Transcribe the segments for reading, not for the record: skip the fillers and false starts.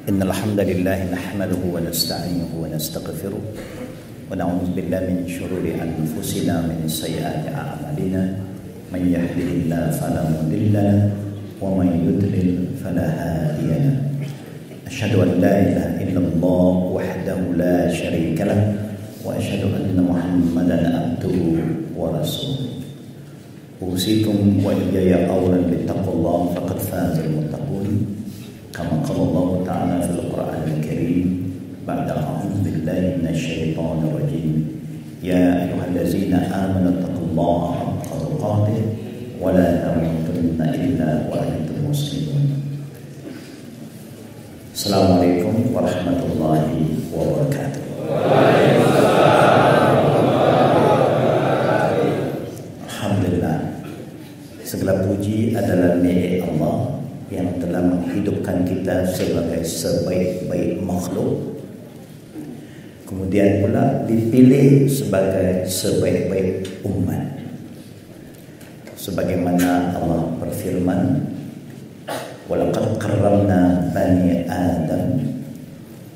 إن الحمد لله نحمده ونستعينه ونستغفره ونعوذ بالله من شرور أنفسنا ومن سيئات أعمالنا من يهده الله فلا مضل له ومن يضلل فلا هادي له أشهد أن لا إله إلا الله وحده لا شريك له وأشهد أن محمدا عبده ورسوله أوصيكم وإياي أولا بتقوى الله فقد فاز المتقون كما قال الله تعالى في القرآن الكريم بعد أعوذ بالله من الشيطان الرجيم يا أيها الذين آمنوا اتقوا الله حق تقاته ولا تموتن إلا وأنتم مسلمون. Assalamualaikum warahmatullahi wabarakatuh. Alhamdulillah, segala puji adalah milik Allah yang telah menghidupkan kita sebagai sebaik-baik makhluk, kemudian pula dipilih sebagai sebaik-baik umat. Sebagaimana Allah berfirman, walaqad karramna bani Adam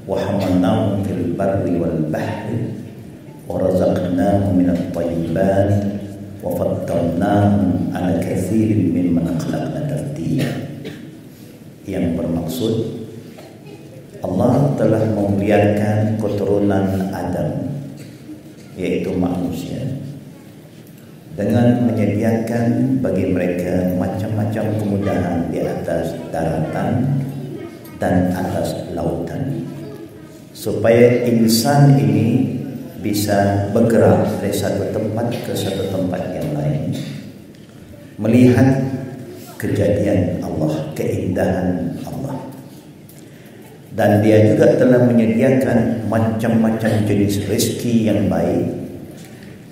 wa hamalnahum fil barri wal bahri wa razaqnahum minat thayyibat wa faddalnahum ala katsirin mimman khalaqna tafdila. Yang bermaksud Allah telah memuliakan keturunan Adam, yaitu manusia, dengan menyediakan bagi mereka macam-macam kemudahan di atas daratan dan atas lautan, supaya insan ini bisa bergerak dari satu tempat ke satu tempat yang lain, melihat kejadian Allah, keindahan Allah. Dan dia juga telah menyediakan macam-macam jenis rezeki yang baik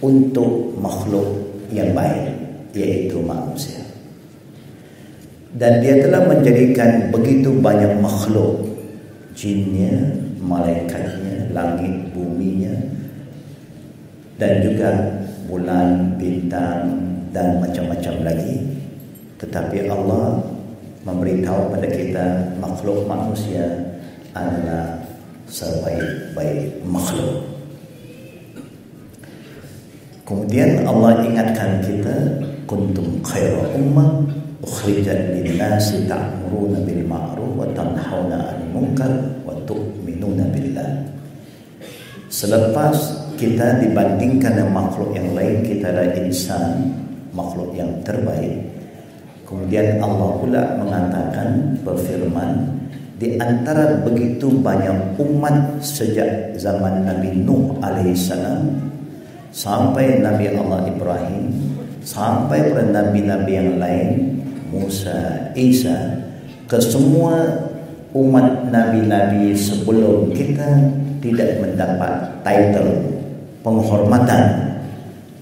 untuk makhluk yang baik, yaitu manusia. Dan dia telah menjadikan begitu banyak makhluk, jinnya, malaikatnya, langit, buminya, dan juga bulan, bintang, dan macam-macam lagi. Tetapi Allah memberitahu pada kita makhluk manusia adalah sebaik-baik makhluk. Kemudian Allah ingatkan kita, kuntum khaira ummah ukhrijat lin-nasi ta'muruna bil ma'ruf wa tanhauna 'anil munkar wa tu'minuna billah. Selepas kita dibandingkan dengan makhluk yang lain, kita adalah insan, makhluk yang terbaik. Kemudian Allah pula mengatakan, berfirman, di antara begitu banyak umat sejak zaman Nabi Nuh alaihissalam sampai Nabi Allah Ibrahim, sampai pada nabi-nabi yang lain, Musa, Isa, ke semua umat nabi-nabi sebelum kita tidak mendapat title penghormatan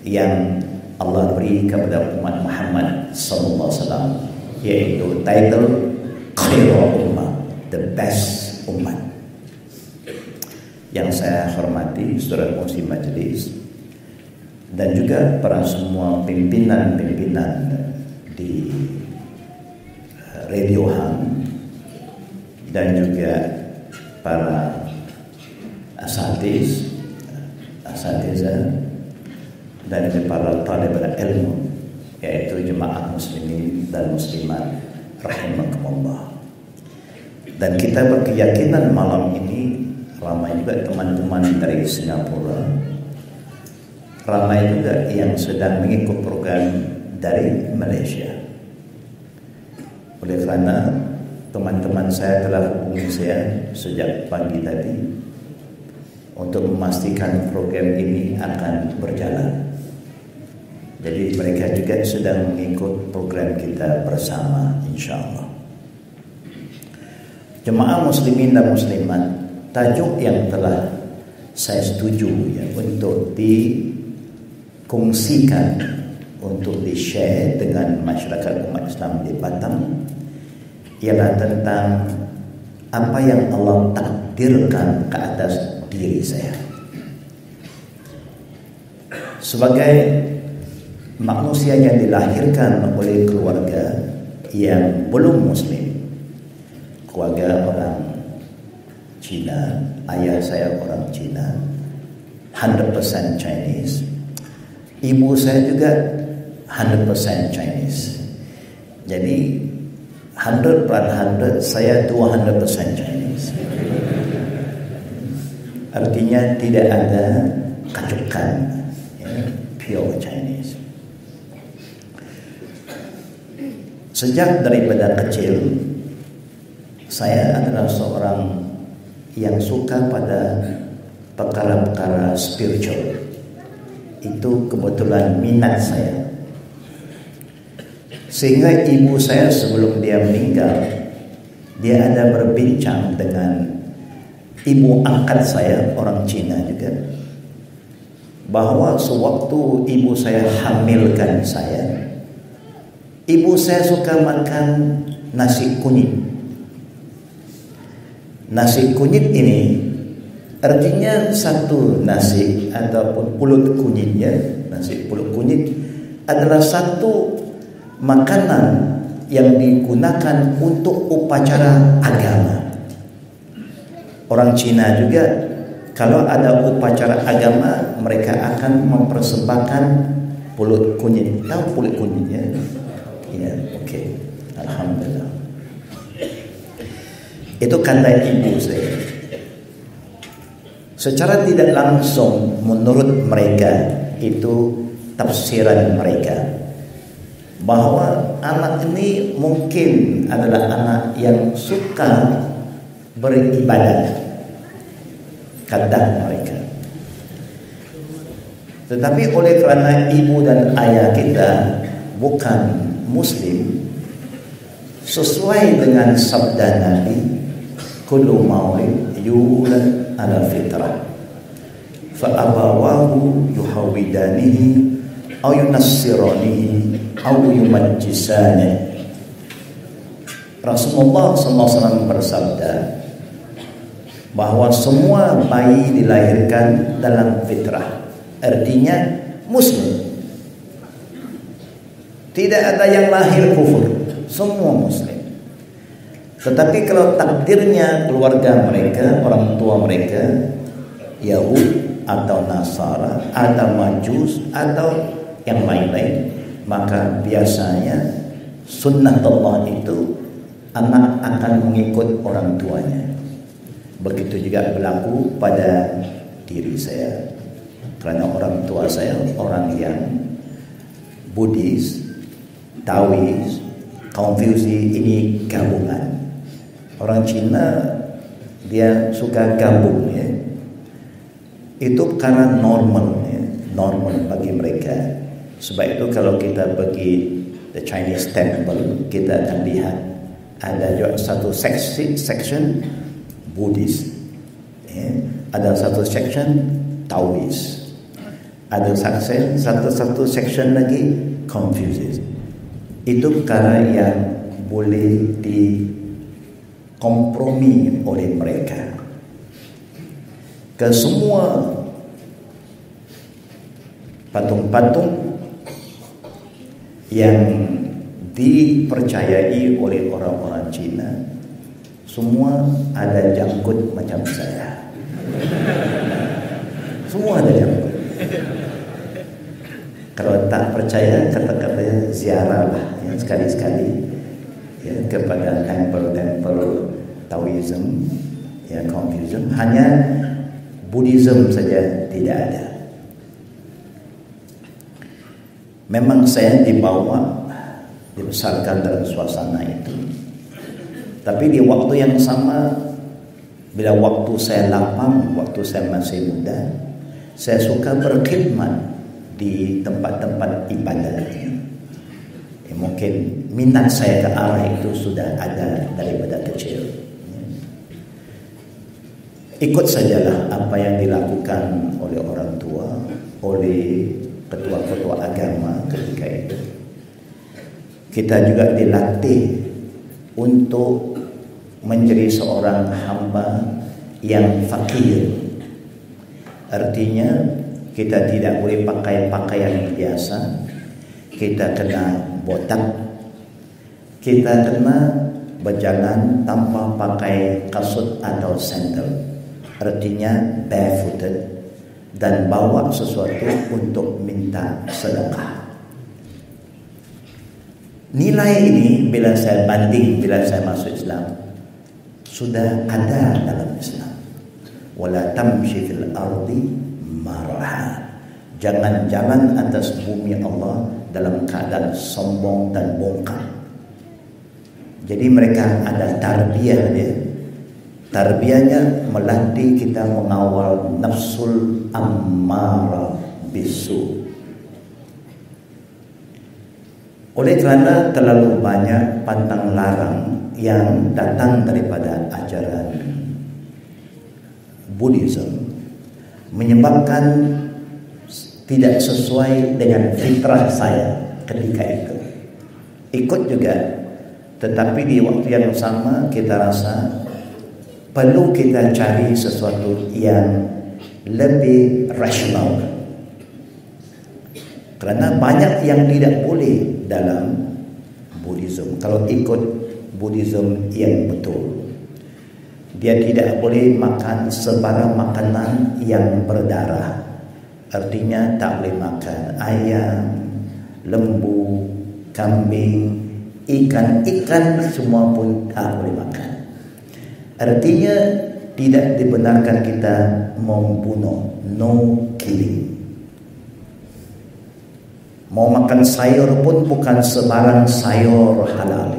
yang Allah beri kepada umat Muhammad sallallahu alaihi wasallam, yaitu title khairul ummah, the best umat. Yang saya hormati saudara pengurusi majelis dan juga para semua pimpinan-pimpinan di Radio Hang dan juga para asatidzah dan para talibul ilmu, yaitu jemaah muslimin dan muslimat rahimakumullah. Dan kita berkeyakinan malam ini ramai juga teman-teman dari Singapura, ramai juga yang sedang mengikut program dari Malaysia. Oleh kerana teman-teman saya telah hubungi saya sejak pagi tadi untuk memastikan program ini akan berjalan. Jadi mereka juga sedang mengikut program kita bersama, insyaAllah. Jemaah muslimin dan muslimat, tajuk yang telah saya setuju ya, untuk dikongsikan, untuk di-share dengan masyarakat umat Islam di Batam, ialah tentang apa yang Allah takdirkan ke atas diri saya. Sebagai manusia yang dilahirkan oleh keluarga yang belum muslim, keluarga orang Cina, ayah saya orang Cina, 100% Chinese. Ibu saya juga 100% Chinese. Jadi 100/100 saya 200% Chinese. Artinya tidak ada kacukan, ya, pure Chinese. Sejak daripada kecil saya adalah seorang yang suka pada perkara-perkara spiritual. Itu kebetulan minat saya. Sehingga ibu saya sebelum dia meninggal, dia ada berbincang dengan ibu angkat saya, orang Cina juga, bahwa sewaktu ibu saya hamilkan saya, ibu saya suka makan nasi kunyit. Nasi kunyit ini artinya satu nasi ataupun pulut kunyitnya, nasi pulut kunyit adalah satu makanan yang digunakan untuk upacara agama. Orang Cina juga kalau ada upacara agama mereka akan mempersembahkan pulut kunyit. Tahu pulut kunyitnya? Ya, oke. Alhamdulillah. Itu kata ibu saya. Secara tidak langsung menurut mereka itu tafsiran mereka bahwa anak ini mungkin adalah anak yang suka beribadah, kata mereka. Tetapi oleh kerana ibu dan ayah kita bukan Muslim, sesuai dengan sabda Nabi, kullu maulid yulad ala fitrah fa abawahu yuhawidanihi aw yunassiranihi aw yumajjisanihi. Rasulullah SAW bersabda bahwa semua bayi dilahirkan dalam fitrah, artinya Muslim. Tidak ada yang lahir kufur, semua Muslim. Tetapi kalau takdirnya keluarga mereka, orang tua mereka Yahud atau Nasara atau Majus atau yang lain-lain, maka biasanya sunnah Allah itu anak akan mengikut orang tuanya. Begitu juga berlaku pada diri saya, karena orang tua saya orang yang Buddhis, Taois, Konfusi, ini gabungan. Orang Cina dia suka gabung, ya. Itu karena normal, ya. Normal bagi mereka. Sebab itu kalau kita pergi the Chinese temple, kita akan lihat ada juga satu section Buddhis, ya. Ada satu section Taois, ada satu section lagi Confucius. Itu karena yang boleh dikompromi oleh mereka. Ke semua patung-patung yang dipercayai oleh orang-orang Cina, semua ada jangkut macam saya. Semua ada jangkut. Kalau tak percaya, kata-katanya ziarahlah, ya, sekali-sekali, ya, kepada tempel-tempel Taoism, ya, Confucianism. Hanya Buddhism saja tidak ada. Memang saya dibesarkan dalam suasana itu. Tapi di waktu yang sama, bila waktu saya lapang, waktu saya masih muda, saya suka berkhidmat di tempat-tempat ibadah. Ya, mungkin minat saya ke arah itu sudah ada daripada kecil. Ikut sajalah apa yang dilakukan oleh orang tua, oleh ketua-ketua agama ketika itu. Kita juga dilatih untuk menjadi seorang hamba yang fakir. Artinya kita tidak boleh pakai pakaian biasa. Kita kena botak. Kita kena berjalan tanpa pakai kasut atau sandal, artinya barefooted, dan bawa sesuatu untuk minta sedekah. Nilai ini bila saya banding, bila saya masuk Islam, sudah ada dalam Islam. Wala tamshi fil ardi maraha. Jangan jalan atas bumi Allah dalam keadaan sombong dan bongkar. Jadi mereka ada tarbiyah dia. Tarbiyahnya melatih kita mengawal nafsul ammara bisu. Oleh kerana terlalu banyak pantang larang yang datang daripada ajaran Buddhism, menyebabkan tidak sesuai dengan fitrah saya ketika itu. Ikut juga, tetapi di waktu yang sama kita rasa perlu kita cari sesuatu yang lebih rasional. Kerana banyak yang tidak boleh dalam Buddhism. Kalau ikut Buddhism yang betul, dia tidak boleh makan sebarang makanan yang berdarah. Artinya tak boleh makan ayam, lembu, kambing, ikan semua pun tak boleh makan. Artinya tidak dibenarkan kita membunuh, no killing. Mau makan sayur pun bukan sebarang sayur halal.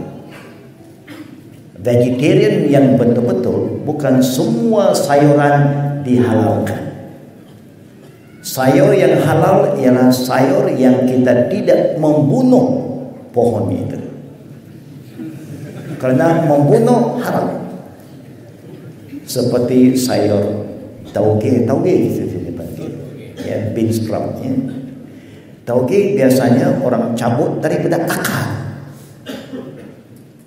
Vegetarian yang betul-betul, bukan semua sayuran dihalalkan. Sayur yang halal ialah sayur yang kita tidak membunuh pohon itu. Kerana membunuh haram. Seperti sayur tauge ya, bean sprout ya. Tauge biasanya orang cabut daripada akar.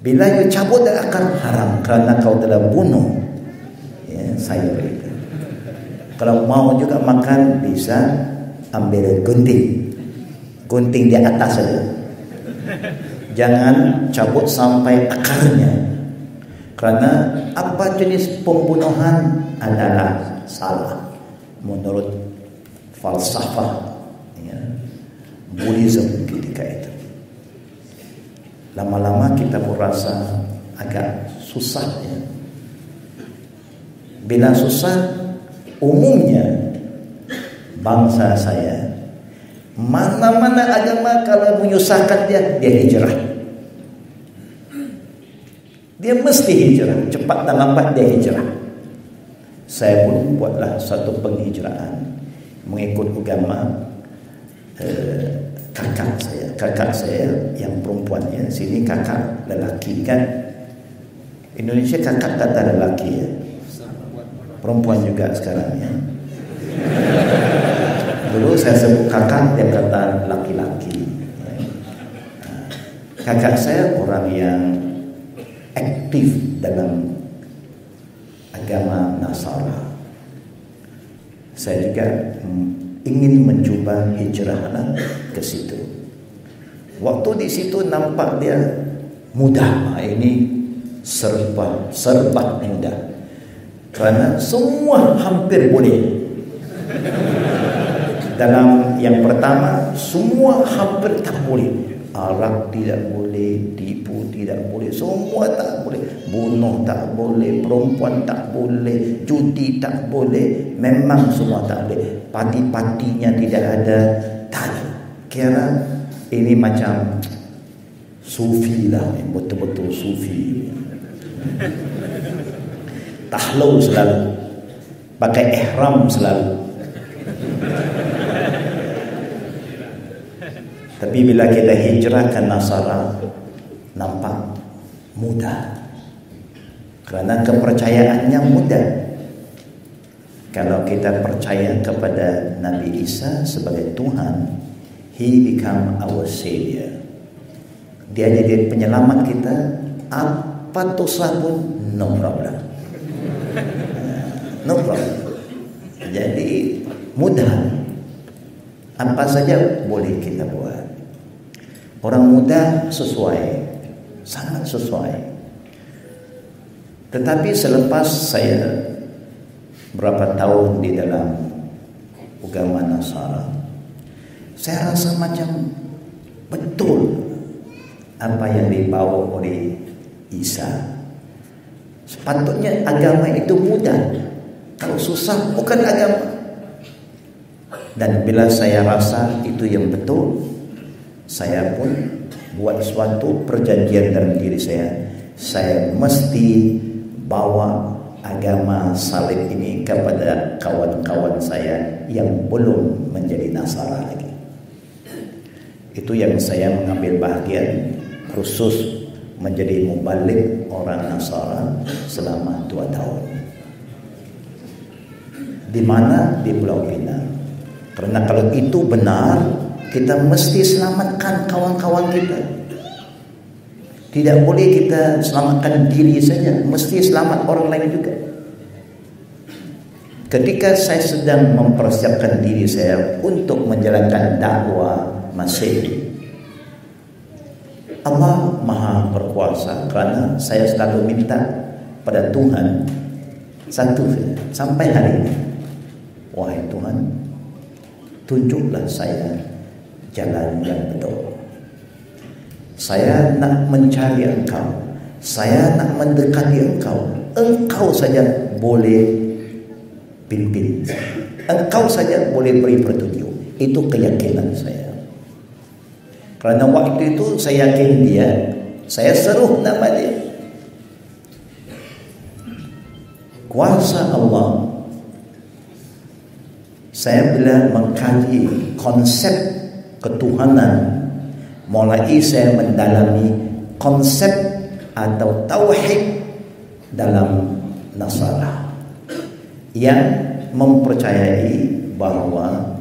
Bila you cabut dari akar, haram, kerana kau telah bunuh ya, sayur itu. Kalau mau juga makan, bisa ambil gunting di atas saja. Jangan cabut sampai akarnya, kerana apa jenis pembunuhan adalah salah menurut falsafah ya, Buddhism ketika itu. Lama-lama kita pun rasa agak susah ya. Bila susah, umumnya bangsa saya, mana-mana agama kalau menyusahkan dia hijrah. Dia mesti hijrah, cepat dan lambat dia hijrah. Saya pun buatlah satu penghijrahan mengikut agama kakak saya yang perempuan ya. Sini kakak lelaki kan. Indonesia kakak kata lelaki ya. Perempuan juga sekarang ya. Dulu saya sebut kakak, dia kata laki-laki. Kakak saya orang yang aktif dalam agama Nasara. Saya juga ingin mencuba hijrah ke situ. Waktu di situ nampak dia mudah. Ini serba mudah. Kerana semua hampir boleh. Dalam yang pertama, semua hampir tak boleh. Arak tidak boleh, tipu tidak boleh, semua tak boleh. Bunuh tak boleh, perempuan tak boleh, judi tak boleh. Memang semua tak boleh. Parti-partinya tidak ada. Tak ada. Kira ini macam sufi lah, betul-betul sufi. Tahlul selalu, pakai ihram selalu. Tapi bila kita hijrah ke Nasara, nampak mudah. Kerana kepercayaannya mudah. Kalau kita percaya kepada Nabi Isa sebagai Tuhan, He become our Savior. Dia jadi penyelamat kita. Apa dosa pun no problem. No problem. Jadi mudah. Apa saja boleh kita buat. Orang muda sesuai, sangat sesuai. Tetapi selepas saya berapa tahun di dalam agama Nasara, saya rasa macam betul apa yang dibawa oleh Isa. Sepatutnya agama itu mudah. Kalau susah bukan agama. Dan bila saya rasa itu yang betul, saya pun buat suatu perjanjian dalam diri saya mesti bawa agama salib ini kepada kawan-kawan saya yang belum menjadi Nasara lagi. Itu yang saya mengambil bahagian khusus menjadi mubalik orang Nasara selama 2 tahun. Di mana? Di Pulau Pinang. Karena kalau itu benar, kita mesti selamatkan kawan-kawan kita. Tidak boleh kita selamatkan diri saja, mesti selamat orang lain juga. Ketika saya sedang mempersiapkan diri saya untuk menjalankan dakwah Masehi, Allah Maha Berkuasa, kerana saya selalu minta pada Tuhan satu sampai hari ini, wahai Tuhan, tunjuklah saya jalan yang betul. Saya nak mencari Engkau, saya nak mendekati Engkau. Engkau saja boleh pimpin, Engkau saja boleh beri petunjuk. Itu keyakinan saya. Kerana waktu itu saya yakin dia, saya seru nama dia. Kuasa Allah. Saya bila mengkaji konsep ketuhanan, mulai saya mendalami konsep atau tauhid dalam Nasara yang mempercayai bahawa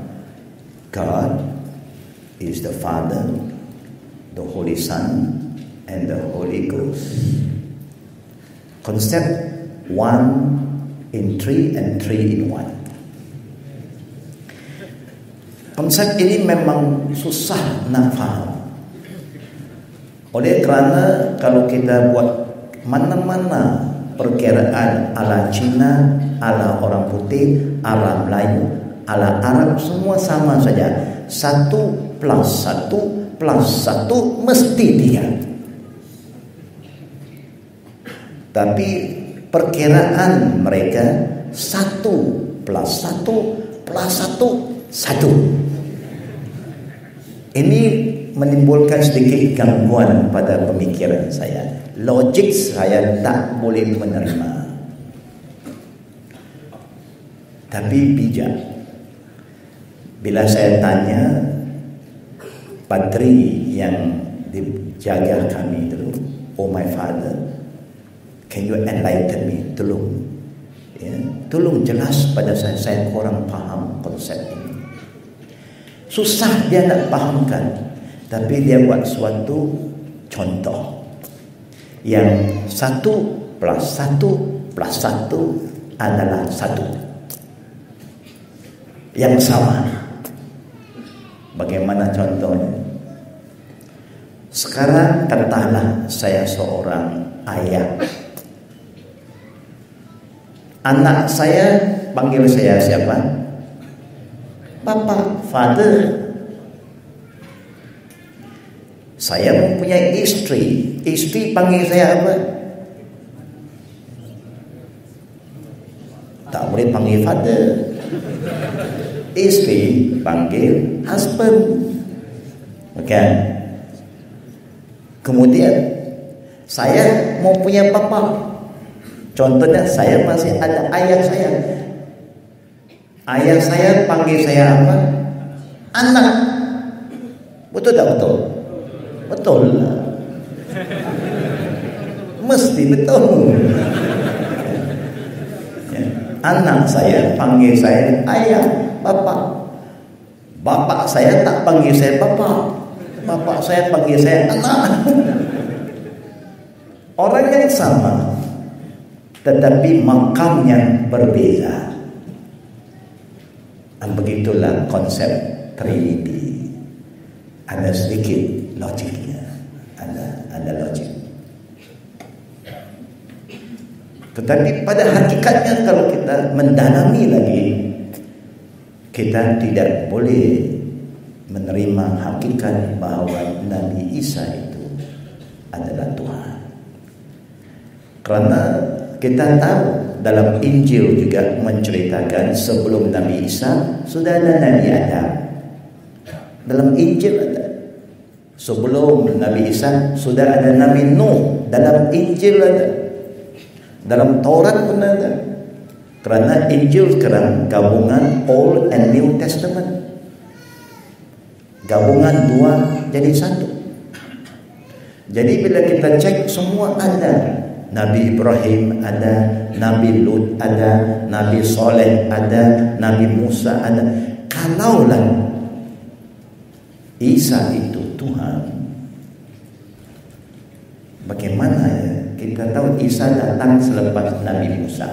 God is the Father, the Holy Son, and the Holy Ghost. Konsep 1 in 3 and 3 in 1. Konsep ini memang susah nak faham. Oleh kerana kalau kita buat mana-mana perkiraan ala Cina, ala orang putih, ala Melayu, ala Arab, semua sama saja. 1 plus 1 plus 1 mesti dia. Tapi perkiraan mereka 1 plus 1 plus 1 1. Ini menimbulkan sedikit gangguan pada pemikiran saya. Logik saya tak boleh menerima. Tapi bijak. Bila saya tanya padri yang dijaga kami dulu, oh my father, can you enlighten me? Tolong, ya, tolong jelas pada saya kurang faham konsep ini. Susah dia nak fahamkan, tapi dia buat suatu contoh yang 1 plus 1 plus 1 adalah 1 yang sama. Bagaimana contohnya? Sekarang katakanlah saya seorang ayah. Anak saya panggil saya siapa? Papa, father. Saya mempunyai istri. Istri panggil saya apa? Tak boleh panggil father. Istri panggil husband. Okay. Kemudian saya mau punya papa. Contohnya saya masih ada ayah saya. Ayah saya panggil saya apa? Anak. Betul tak betul? Betul lah. Mesti betul. Ya. Anak saya panggil saya ayah, bapak. Bapak saya tak panggil saya bapak. Bapak saya panggil saya anak. Orang yang sama, tetapi makam yang berbeza. Dan begitulah konsep Trinity. Ada sedikit logiknya. Ada logik. Tetapi pada hakikatnya kalau kita mendalami lagi, kita tidak boleh menerima hakikat bahawa Nabi Isa itu adalah Tuhan. Kerana kita tahu dalam Injil juga menceritakan sebelum Nabi Isa sudah ada Nabi Adam. Dalam Injil ada. Sebelum Nabi Isa sudah ada Nabi Nuh. Dalam Injil ada. Dalam Taurat pun ada. Kerana Injil sekarang gabungan Old and New Testament. Gabungan dua jadi satu. Jadi bila kita cek semua ada. Nabi Ibrahim ada, Nabi Lut ada, Nabi Saleh ada, Nabi Musa ada. Kalaulah Isa itu Tuhan, bagaimana ya? Kita tahu Isa datang selepas Nabi Musa,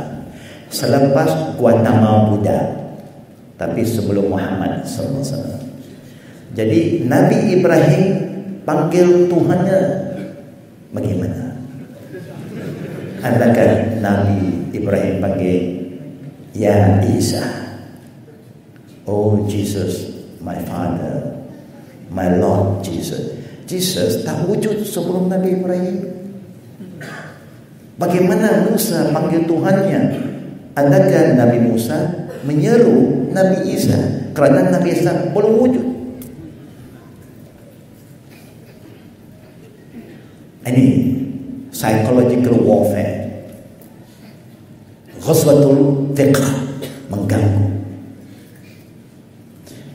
selepas Gautama Buddha, tapi sebelum Muhammad SAW. Jadi Nabi Ibrahim panggil Tuhannya bagaimana? Adakah Nabi Ibrahim panggil Ya Isa, Oh Jesus, my Father, my Lord Jesus? Jesus tak wujud sebelum Nabi Ibrahim. Bagaimana Musa panggil Tuhannya? Adakah Nabi Musa menyeru Nabi Isa kerana Nabi Isa belum wujud? Ini psychological warfare, ghazwatul fiqh, mengganggu.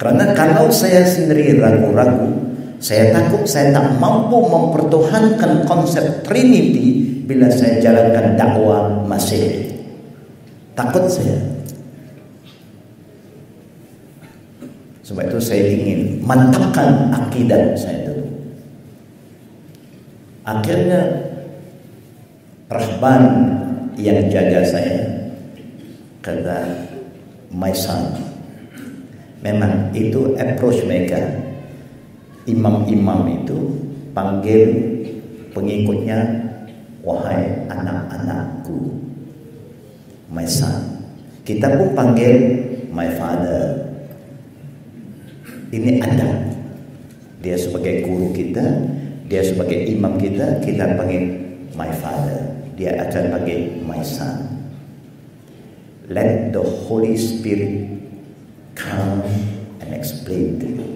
Kerana kalau saya sendiri ragu-ragu, saya takut saya tak mampu mempertuhankan konsep Trinity bila saya jalankan dakwah Masih. Takut saya. Sebab itu saya ingin mantapkan akidah saya dulu. Akhirnya rahban yang jaga saya kata, my son, memang itu approach mereka. Imam-imam itu panggil pengikutnya, wahai anak-anakku, my son. Kita pun panggil my father. Ini adab. Dia sebagai guru kita, dia sebagai imam kita, kita panggil my father. Dia akan panggil my son. Let the Holy Spirit come and explain to you.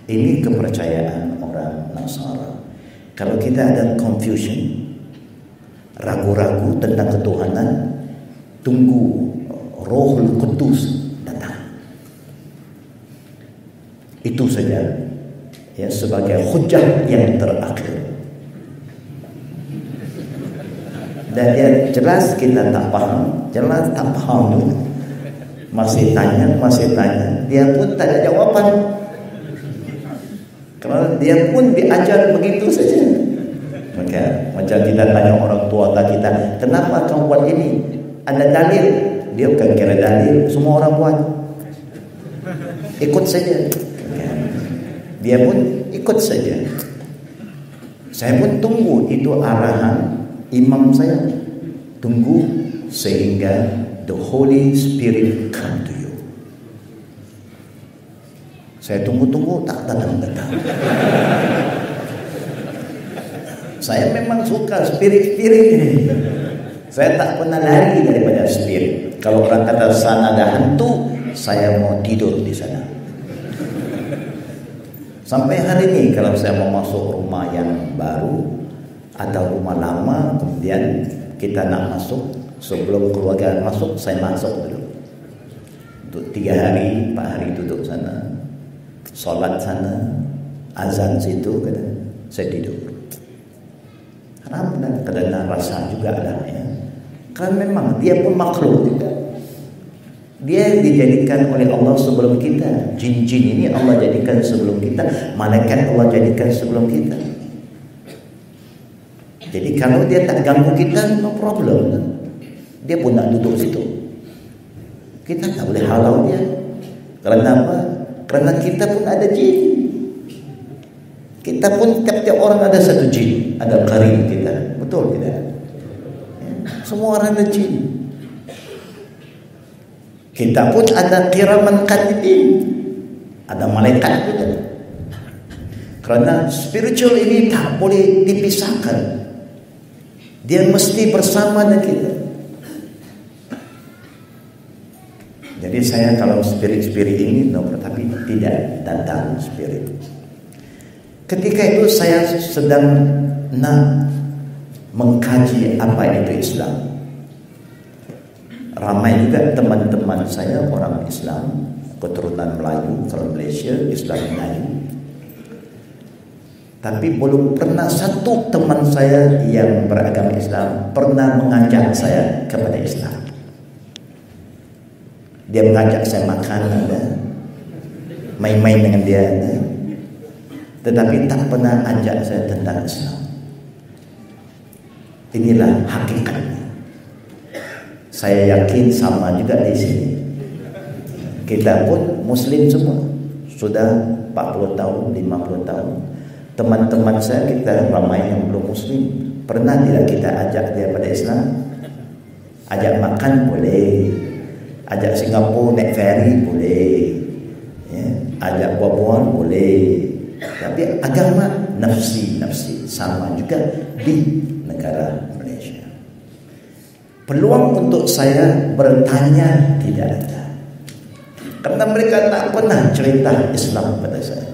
Ini kepercayaan orang Nasara. Kalau kita ada confusion, ragu-ragu tentang ketuhanan, tunggu Rohul Kudus datang. Itu saja ya, sebagai hujah yang terakhir. Dan dia jelas kita tak faham, jelas tak faham, masih tanya, dia pun tak ada jawapan. Kerana dia pun diajar begitu saja. Maka macam kita tanya orang tua kita, kenapa kamu buat ini? Ada dalil? Dia bukan kira dalil, semua orang buat. Ikut saja. Dia pun ikut saja. Saya pun tunggu itu arahan imam saya. Tunggu sehingga the Holy Spirit come to you. Saya tunggu-tunggu tak datang-datang. Saya memang suka spirit-spirit ini. Saya tak pernah lari daripada spirit. Kalau orang kata sana ada hantu, saya mau tidur di sana. Sampai hari ini kalau saya mau masuk rumah yang baru atau rumah lama, kemudian kita nak masuk, sebelum keluarga masuk, saya masuk dulu. Untuk 3 hari, 4 hari duduk sana, solat sana, azan situ, saya tidur. Haram dan kerana rasa juga ada ya. Kan memang dia pun makhluk juga. Dia dijadikan oleh Allah sebelum kita. Jin-jin ini Allah jadikan sebelum kita, malaikat Allah jadikan sebelum kita. Jadi kalau dia tak ganggu kita, no problem. Dia pun nak duduk situ. Kita tak boleh halau dia. Kerana apa? Kerana kita pun ada jin. Kita pun tiap-tiap orang ada satu jin, ada karim kita. Betul tidak? Ya. semua orang ada jin. Kita pun ada kiraman katibin, ada malaikat juga. Kerana spiritual ini tak boleh dipisahkan, dia mesti bersama dengan kita. Jadi saya kalau spirit-spirit ini tapi tidak datang spirit. Ketika itu saya sedang nak mengkaji apa itu Islam. Ramai juga teman-teman saya orang Islam, keturunan Melayu, kalau Malaysia Islam Melayu. Tapi belum pernah satu teman saya yang beragama Islam pernah mengajak saya kepada Islam. Dia mengajak saya makan, ada main-main dengan dia, ada. Tetapi tak pernah ajak saya tentang Islam. Inilah hakikatnya. Saya yakin sama juga di sini. Kita pun Muslim semua, sudah 40 tahun, 50 tahun. Teman-teman saya kita ramai yang belum Muslim. Pernah tidak kita ajak dia pada Islam? Ajak makan boleh, ajak Singapura naik ferry boleh, ya. Ajak buat-buat boleh. Tapi agama nafsi sama juga di negara Malaysia. Peluang untuk saya bertanya tidak ada, karena mereka tak pernah cerita Islam pada saya.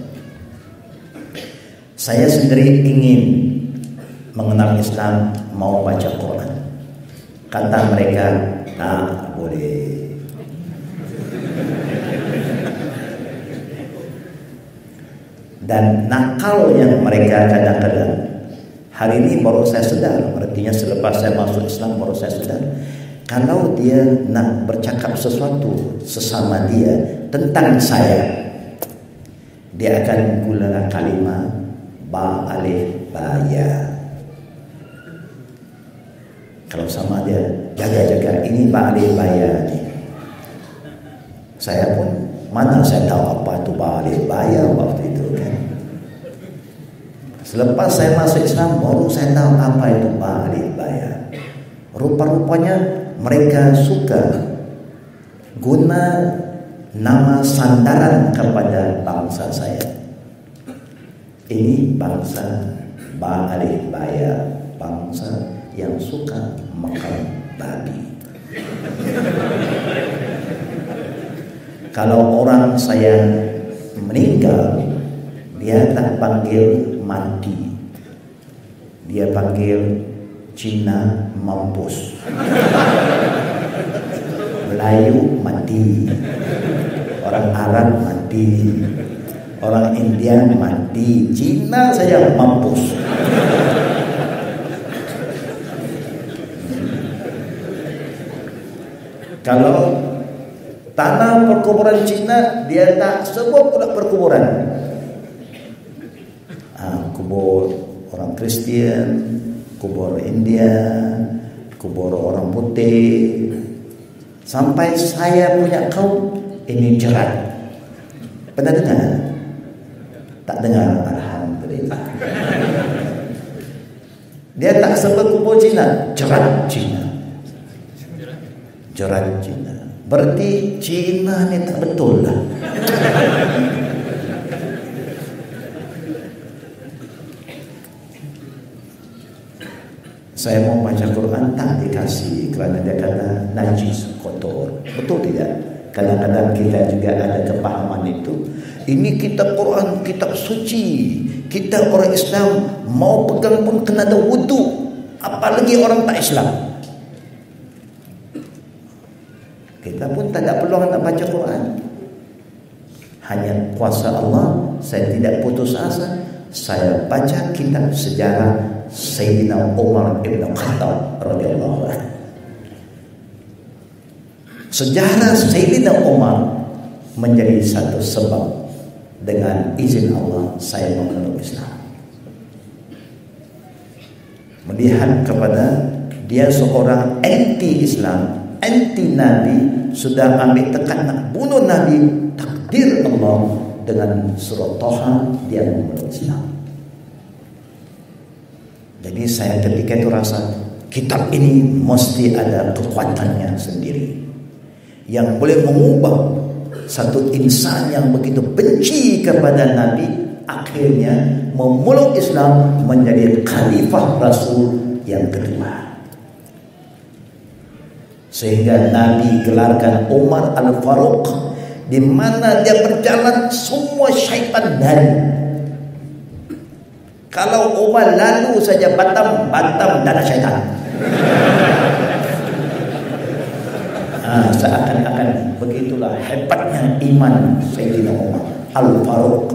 Saya sendiri ingin mengenal Islam, mau baca Quran. Kata mereka tak boleh. Dan nakal yang mereka kadang-kadang, hari ini baru saya sedar, artinya selepas saya masuk Islam baru saya sedar, kalau dia nak bercakap sesuatu sesama dia tentang saya, dia akan gunakan kalimah ba alif ba ya. Kalau sama dia, jaga-jaga ini ba alif ba ya ni. Saya pun mana saya tahu apa itu ba alif ba ya waktu itu kan. Selepas saya masuk Islam baru saya tahu apa itu ba alif ba ya. Rupa-rupanya mereka suka guna nama sandaran kepada bangsa saya. Ini bangsa ba alif ba ya, bangsa yang suka makan babi. Kalau orang saya meninggal, dia tak panggil mati, dia panggil Cina mampus, Melayu mati, orang Arab mati, orang India mati, Cina saja mampus. Kalau tanah perkuburan Cina, dia tak sebut pula perkuburan. Kubur orang Kristian, kubur India, kubur orang putih. Sampai saya punya kaum ini jerat. Pernah dengar? Tak dengar, alhamdulillah. Dia tak sebut kubur Cina, jerat Cina. Jerat Cina. Berarti Cina ni tak betul lah. Saya mau baca Quran tak dikasih kerana dia kata najis, kotor. Betul tidak? Kadang-kadang kita juga ada kepahaman itu. Ini kitab Quran, kitab suci. Kita orang Islam mau pegang pun kena ada wudu. Apalagi orang tak Islam. Kita pun tak ada peluang nak baca Quran. Hanya kuasa Allah, saya tidak putus asa. Saya baca kitab sejarah Sayyidina Umar bin Khattab radhiyallahu anhu. Sejarah Sayyidina Umar menjadi satu sebab dengan izin Allah saya memeluk Islam. Melihat kepada dia seorang anti-Islam, anti-Nabi, sudah ambil tekan nak bunuh Nabi, takdir Allah dengan surah Taha dia memeluk Islam. Jadi saya ketika itu rasa kitab ini mesti ada kekuatannya sendiri yang boleh mengubah satu insan yang begitu benci kepada Nabi, akhirnya memeluk Islam menjadi khalifah Rasul yang kedua. Sehingga Nabi gelarkan Umar Al-Faruq, di mana dia berjalan semua syaitan lari. Kalau Umar lalu saja Batam tak ada syaitan. Seakan-akan begitulah hebatnya iman Sayyidina Umar Al-Faruq,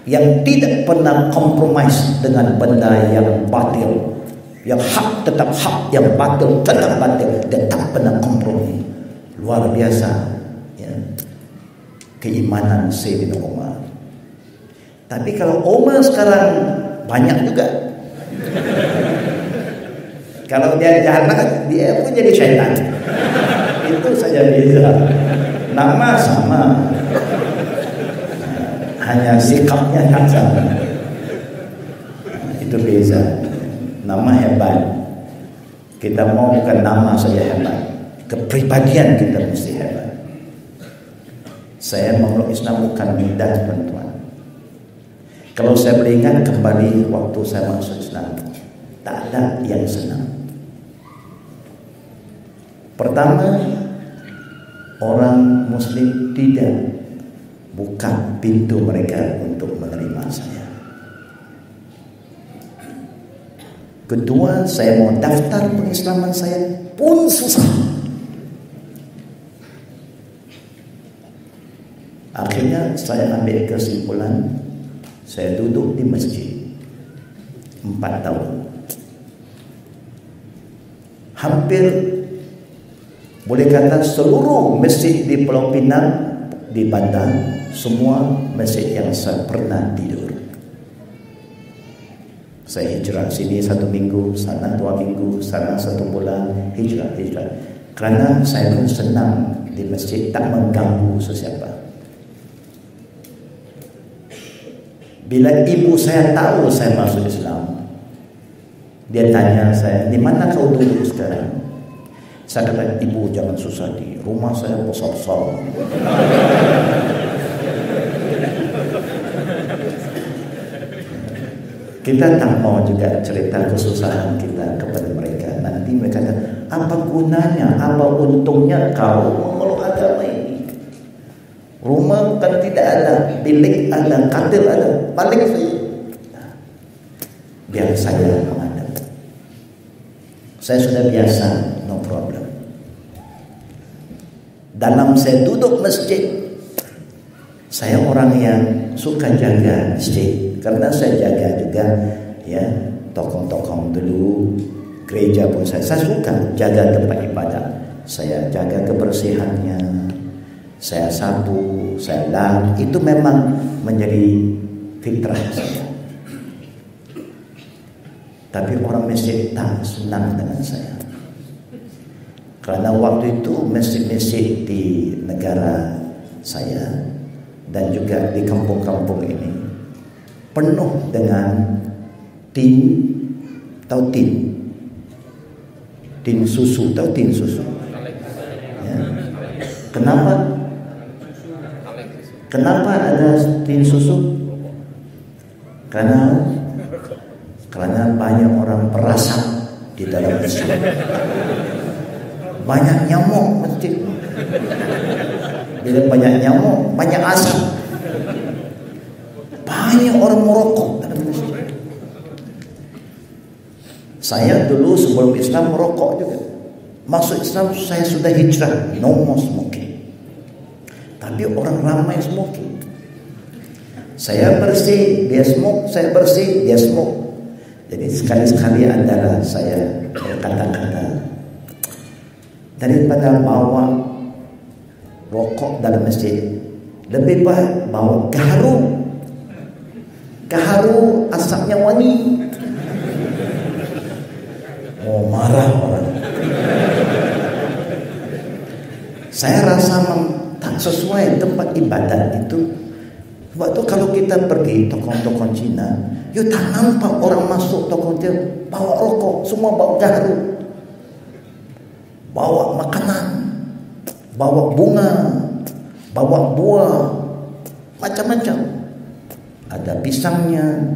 yang tidak pernah kompromis dengan benda yang batil. Yang hak tetap hak, yang batil tetap batil. Dia tak pernah kompromi. Luar biasa ya, keimanan Sayyidina Umar. Tapi kalau Umar sekarang banyak juga. Kalau dia jahat, dia pun jadi syaitan. Itu saja beza. Nama sama, hanya sikapnya tak sama. Itu beza. Nama hebat. Kita mau bukan nama saja hebat, kepribadian kita mesti hebat. Saya memeluk Islam bukan mudah, teman-teman. Kalau saya beringat kembali waktu saya masuk Islam, tak ada yang senang. Pertama, orang Muslim tidak buka pintu mereka untuk menerima saya. Kedua, saya mau daftar pengislaman saya pun susah. Akhirnya saya ambil kesimpulan, saya duduk di masjid 4 tahun. Hampir boleh kata seluruh masjid di Pulau Pinang, di Bandar, semua masjid yang saya pernah tidur. Saya hijrah sini 1 minggu, sana 2 minggu, sana 1 bulan, hijrah. Kerana saya pun senang di masjid, tak mengganggu sesiapa. Bila ibu saya tahu saya masuk Islam, dia tanya saya, di mana kau duduk sekarang? Saya kata, ibu jangan susah, di rumah saya besar-besar. Kita tak mau juga cerita kesusahan kita kepada mereka. Nanti mereka kata, apa gunanya, apa untungnya kau memeluk agama ini? Rumah kan tidak ada, bilik ada, katil ada, balik saja. Biar saya menghadap. Saya sudah biasa, no problem. Dalam saya duduk masjid, saya orang yang suka jaga masjid. Karena saya jaga juga ya, tokoh-tokoh dulu, gereja pun saya suka jaga tempat ibadah. Saya jaga kebersihannya, saya sapu, saya lap. Itu memang menjadi fitrah saya. Tapi orang masjid tak senang dengan saya. Karena waktu itu masjid-masjid di negara saya dan juga di kampung-kampung ini penuh dengan tin, tahu tin susu, tahu tin susu ya. Kenapa ada tin susu? Karena banyak orang perasa di dalam masjid, banyak nyamuk masjid. Bila banyak nyamuk, banyak asap, banyak orang merokok dalam masjid. Saya dulu sebelum Islam merokok juga. Masuk Islam saya sudah hijrah, no more smoking. Tapi orang ramai smoking. Saya bersih, dia smoke, saya bersih, dia smoke. Jadi sekali-sekali adalah saya kata-kata, daripada bawa rokok dalam masjid, lebih baik bawa gaharu asapnya wangi. Mau marah orang. Saya rasa tak sesuai tempat ibadat itu Sebab itu kalau kita pergi toko-toko Cina, you tak nampak orang masuk toko dia bawa rokok, semua bawa garu, bawa makanan, bawa bunga, bawa buah, macam-macam. Ada pisangnya,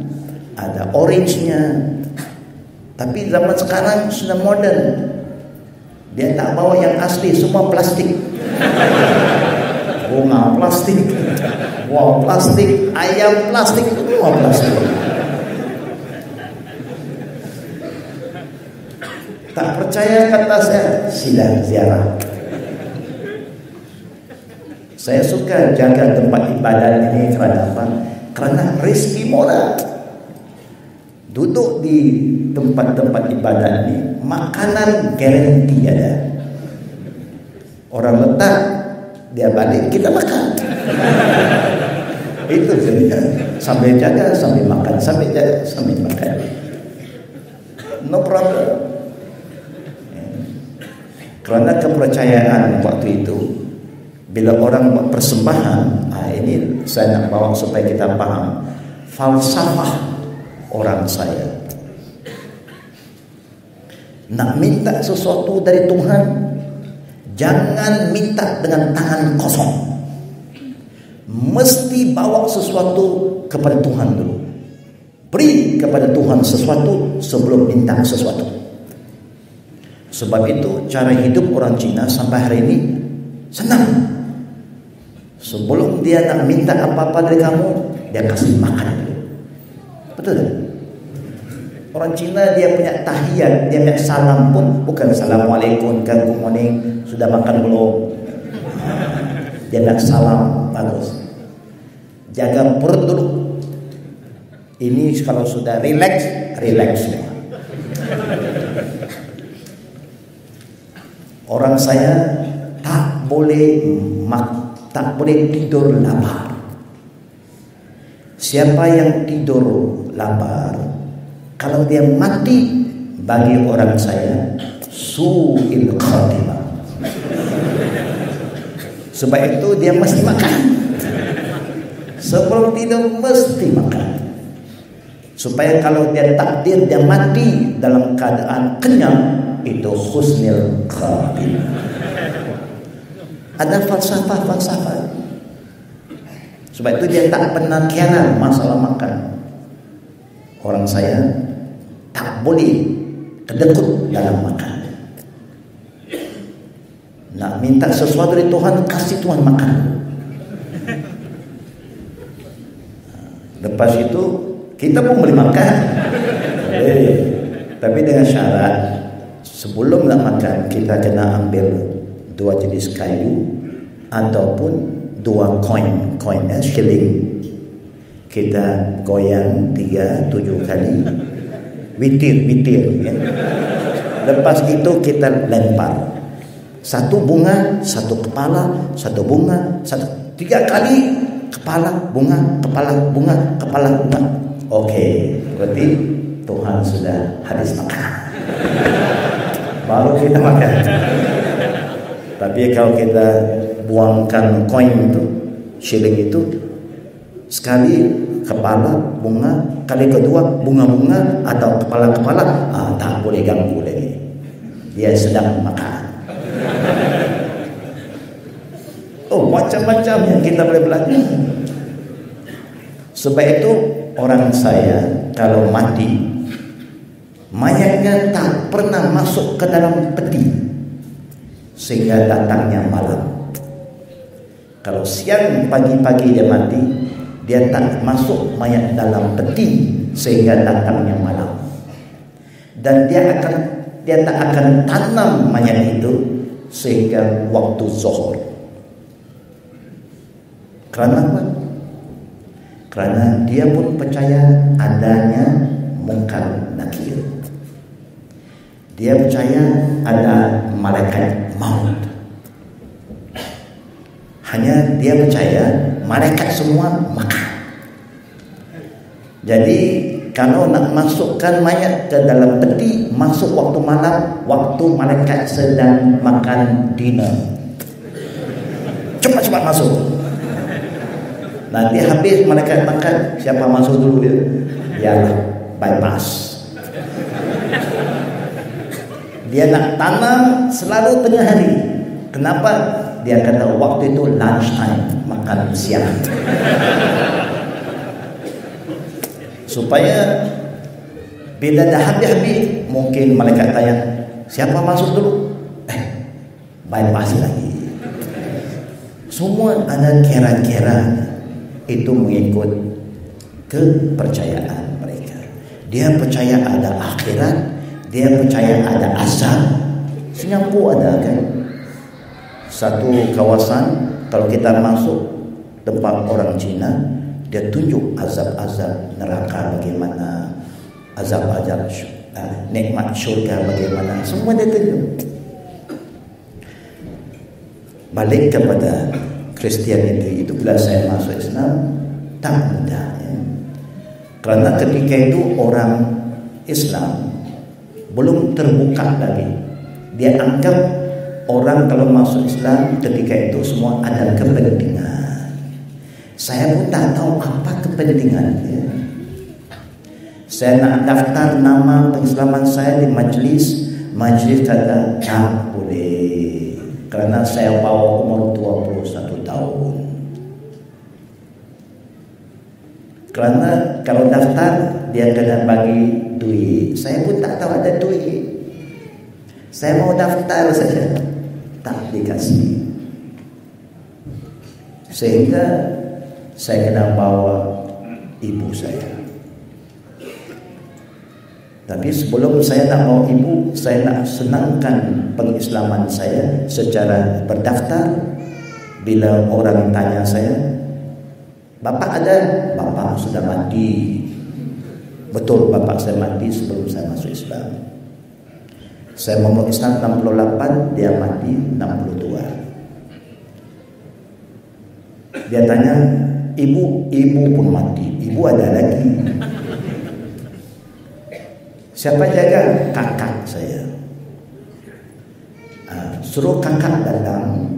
ada orange-nya. Tapi zaman sekarang sudah modern. Dia tak bawa yang asli, semua plastik. Bunga plastik, buah plastik, ayam plastik, semua plastik. Tak percaya kata saya, sila ziarah. Saya suka jaga tempat ibadat ini kerana apa? Kerana rezeki murah. Duduk di tempat-tempat ibadat ini, makanan garanti ada. Orang letak, dia balik, kita makan. Itu saja. Sambil jaga, sambil makan, sambil jaga, sambil makan. No problem. Kerana kepercayaan waktu itu, bila orang buat persembahan, ini saya nak bawa supaya kita faham falsafah orang saya. Nak minta sesuatu dari Tuhan, jangan minta dengan tangan kosong. Mesti bawa sesuatu kepada Tuhan dulu. Beri kepada Tuhan sesuatu sebelum minta sesuatu. Sebab itu cara hidup orang Cina sampai hari ini senang. Sebelum dia nak minta apa-apa dari kamu, dia kasih makan dulu. Betul tak? Orang Cina dia punya tahiyat, dia punya salam pun bukan assalamualaikum, good morning, sudah makan belum? Dia nak salam bagus. Jaga perut dulu. Ini kalau sudah relax, relax. Orang saya tak boleh tidur lapar. Siapa yang tidur lapar, kalau dia mati, bagi orang saya su'il khatimah. Sebab itu dia mesti makan. Sebelum tidur mesti makan. Supaya kalau dia takdir dia mati dalam keadaan kenyang, itu husnul khatimah. Ada falsafah. Sebab itu dia tak pernah kianan masalah makan. Orang saya tak boleh kedekut dalam makan. Nak minta sesuatu dari Tuhan, kasih Tuhan makan. Lepas itu kita pun boleh makan. Tapi dengan syarat, sebelum nak makan kita kena ambil 2 jenis kayu ataupun 2 koin shilling. Kita goyang 3-7 kali, witir ya. Lepas itu kita lempar 1 bunga, 1 kepala, 1 bunga, 3 kali kepala bunga, kepala bunga, kepala bunga. Okey, berarti Tuhan sudah habis makan. Baru kita makan. Tapi kalau kita buangkan koin itu, shilling itu, sekali kepala bunga, kali kedua bunga-bunga atau kepala-kepala, tak boleh ganggu lagi. Dia sedang makan. Oh, macam-macam yang kita boleh belajar. Sebab itu orang saya kalau mati, mayatnya tak pernah masuk ke dalam peti sehingga datangnya malam. Kalau siang pagi-pagi dia mati, dia tak masuk mayat dalam peti sehingga datangnya malam. Dan dia tak akan tanam mayat itu sehingga waktu zuhur. Kerana apa? Kerana dia pun percaya adanya mungkar nakir. Dia percaya ada malaikat maut. Hanya dia percaya malaikat semua makan. Jadi kalau nak masukkan mayat ke dalam peti, masuk waktu malam, waktu malaikat sedang makan dinner. Cepat-cepat masuk. Nanti habis malaikat makan, siapa masuk dulu ya? Biarlah bypass. Dia nak tanam selalu tengah hari. Kenapa? Dia kata waktu itu lunch time, makan siang. Supaya bila dah habis-habis, mungkin malaikat tanya, siapa masuk dulu? Bypass lagi. Semua ada kira-kira. Itu mengikut kepercayaan mereka. Dia percaya ada akhirat, dia percaya ada azab. Singapura ada kan? Satu kawasan, kalau kita masuk tempat orang Cina, dia tunjuk azab-azab neraka bagaimana, azab-azab nikmat syurga bagaimana, semua dia tunjuk. Balik kepada Kristianiti itu, bila saya masuk Islam tak mudah ya. Kerana ketika itu orang Islam belum terbuka lagi. Dia anggap orang kalau masuk Islam ketika itu semua ada kepentingan. Saya pun tak tahu apa kepentingan ya. Saya nak daftar nama pengislaman saya di majlis kata tak boleh, kerana saya bawa umur 21 tahun. Kerana kalau daftar dia kena bagi duit. Saya pun tak tahu ada duit. Saya mau daftar saja, tak dikasih. Sehingga saya kena bawa ibu saya. Tapi sebelum saya nak bawa ibu, saya nak senangkan pengislaman saya secara berdaftar. Bila orang tanya saya, bapak ada? Bapak sudah mati. Betul, bapak saya mati sebelum saya masuk Islam. Saya masuk Islam 68, dia mati 62. Dia tanya, ibu pun mati. Ibu ada lagi. Siapa jaga? Kakak saya. Suruh kakak datang,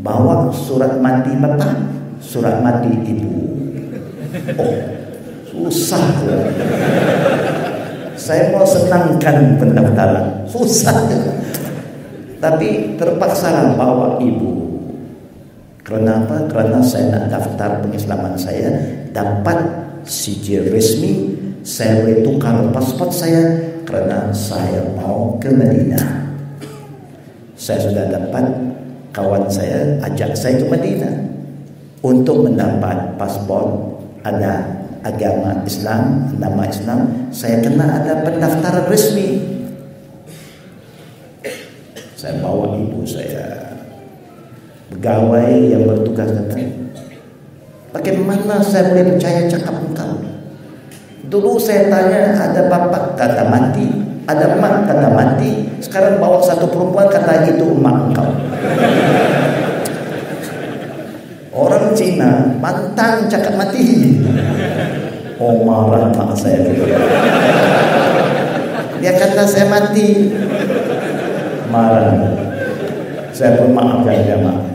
bawa surat mati bapak, surat mati ibu. Oh, susah. Saya mau senangkan pendaftaran, susah. Tapi terpaksa bawa ibu. Kerana apa? Kerana saya nak daftar pengislaman saya, dapat sijil resmi, saya boleh tukar pasport saya, kerana saya mau ke Madinah. Saya sudah dapat, kawan saya ajak saya ke Madinah untuk mendapat pasport, ada agama Islam, nama Islam. Saya kena ada pendaftaran resmi. Saya bawa ibu saya. Pegawai yang bertugas datang, bagaimana saya boleh percaya cakap engkau? Dulu saya tanya, ada bapak kata mati, ada mak kata mati. Sekarang bawa satu perempuan kata itu mak engkau. Orang Cina pantang cakap mati. Oh, marah mak saya. Dia kata saya mati. Marah. Saya pun maafkan dia, mak.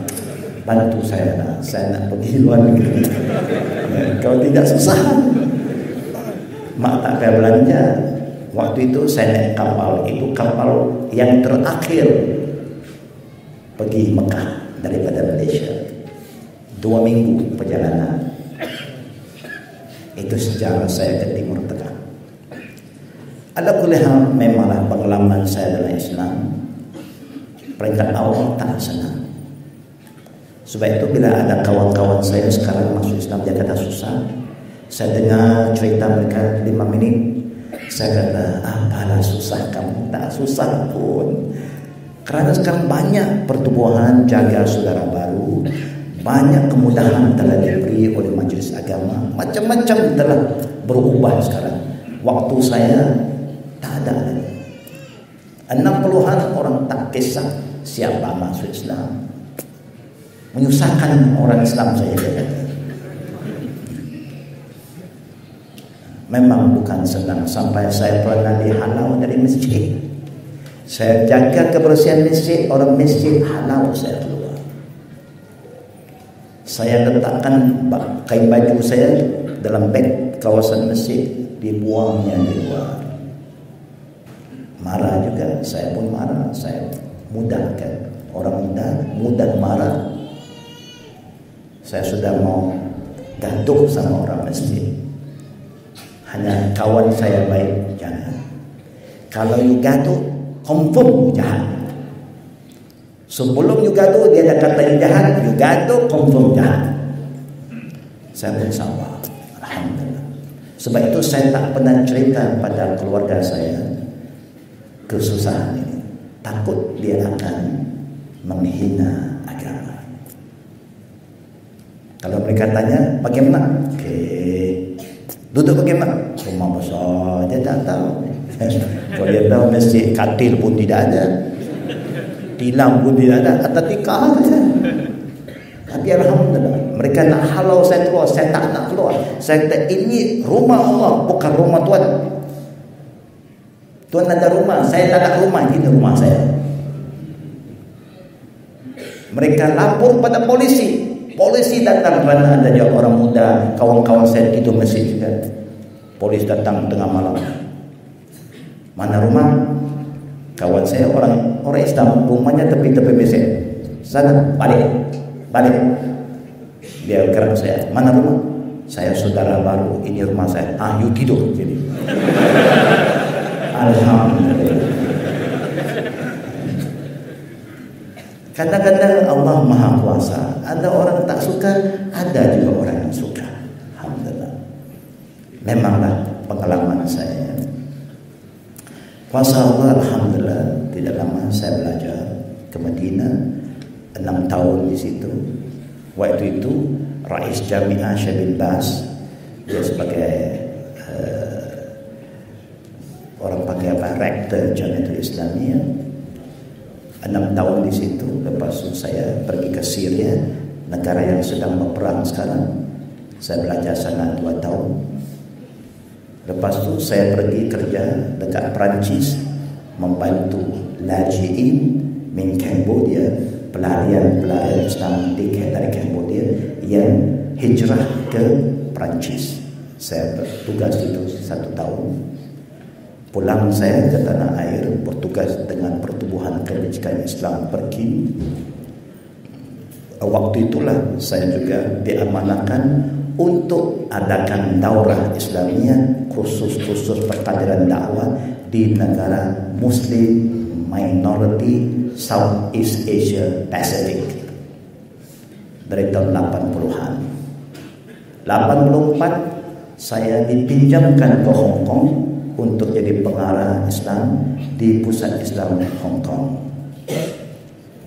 Bantu saya nak pergi luar negeri. Kalau tidak susah. Mak tak payah belanja. Waktu itu saya naik kapal. Itu kapal yang terakhir pergi Mekah daripada Malaysia. 2 minggu perjalanan. Itu sejarah saya ke Timur Tengah. Ala kulli hal, memanglah pengalaman saya dalam Islam peringkat awal tak senang. Sebab itu bila ada kawan-kawan saya sekarang masuk Islam, dia kata susah. Saya dengar cerita mereka 5 minit, saya kata apalah susah kamu. Tak susah pun. Kerana sekarang banyak pertubuhan jaga saudara baru, banyak kemudahan telah diberi oleh majlis agama, macam-macam telah berubah sekarang. Waktu saya tak ada lagi. 60-an orang tak kisah siapa masuk Islam. Menyusahkan orang Islam saya kata. Memang bukan senang. Sampai saya pernah dihalau dari masjid. Saya jaga kebersihan masjid, orang masjid halau saya keluar. Saya letakkan kain baju saya dalam beg kawasan masjid, dibuangnya di luar. Marah juga, saya pun marah. Saya mudahkan, orang mudah marah. Saya sudah mau gaduh sama orang masjid. Hanya kawan saya baik, jangan. Kalau you gaduh, confirm jahat. Sebelum you gaduh, dia dah kata you jahat. You gaduh, confirm jahat. Saya pun sabar, alhamdulillah. Sebab itu saya tak pernah cerita pada keluarga saya kesusahan ini. Takut dia akan menghina agama. Kalau mereka tanya, bagaimana? Okey, duduk bagaimana? Rumah besar, dia tak tahu. Kalau dia tahu masjid, katil pun tidak ada, tilam pun tidak ada, atas tikar saja. Tapi alhamdulillah, mereka nak halau saya keluar, saya tak nak keluar. Saya kata, ini rumah Allah, bukan rumah Tuan. Tuan ada rumah, saya tak ada rumah, ini rumah saya. Mereka lapor pada polisi. Polisi datang kerana ada juga orang muda, kawan-kawan saya tidur masjid juga. Polis datang tengah malam. Mana rumah? Kawan saya orang Islam, rumahnya tepi-tepi masjid. Sana, balik. Dia gerak saya, mana rumah? Saya saudara baru, ini rumah saya. You tidur. Jadi alhamdulillah. Kadang-kadang Allah Maha Kuasa. Ada orang tak suka, ada juga orang yang suka. Alhamdulillah. Memanglah pengalaman saya. Kuasa Allah, alhamdulillah. Tidak lama saya belajar ke Madinah, 6 tahun di situ. Waktu itu Rais Jami'ah Syekh bin Baz, dia sebagai orang panggil apa, Rektor Jamiatul Islamiyah. 6 tahun di situ. Lepas itu saya pergi ke Syria, negara yang sedang berperang sekarang. Saya belajar sana 2 tahun. Lepas itu saya pergi kerja dekat Perancis, membantu lajiin min Cambodia, pelarian Islam dari Cambodia yang hijrah ke Perancis. Saya bertugas itu 1 tahun. Pulang saya ke tanah air, bertugas dengan Pertubuhan Kebajikan Islam Perkin. Waktu itulah saya juga diamanahkan untuk adakan daurah Islamiyah, khusus perkadiran dakwah di negara Muslim Minority Southeast Asia Pacific dari tahun 80-an. 84 saya dipinjamkan ke Hong Kong untuk jadi pengarah Islam di Pusat Islam Hong Kong.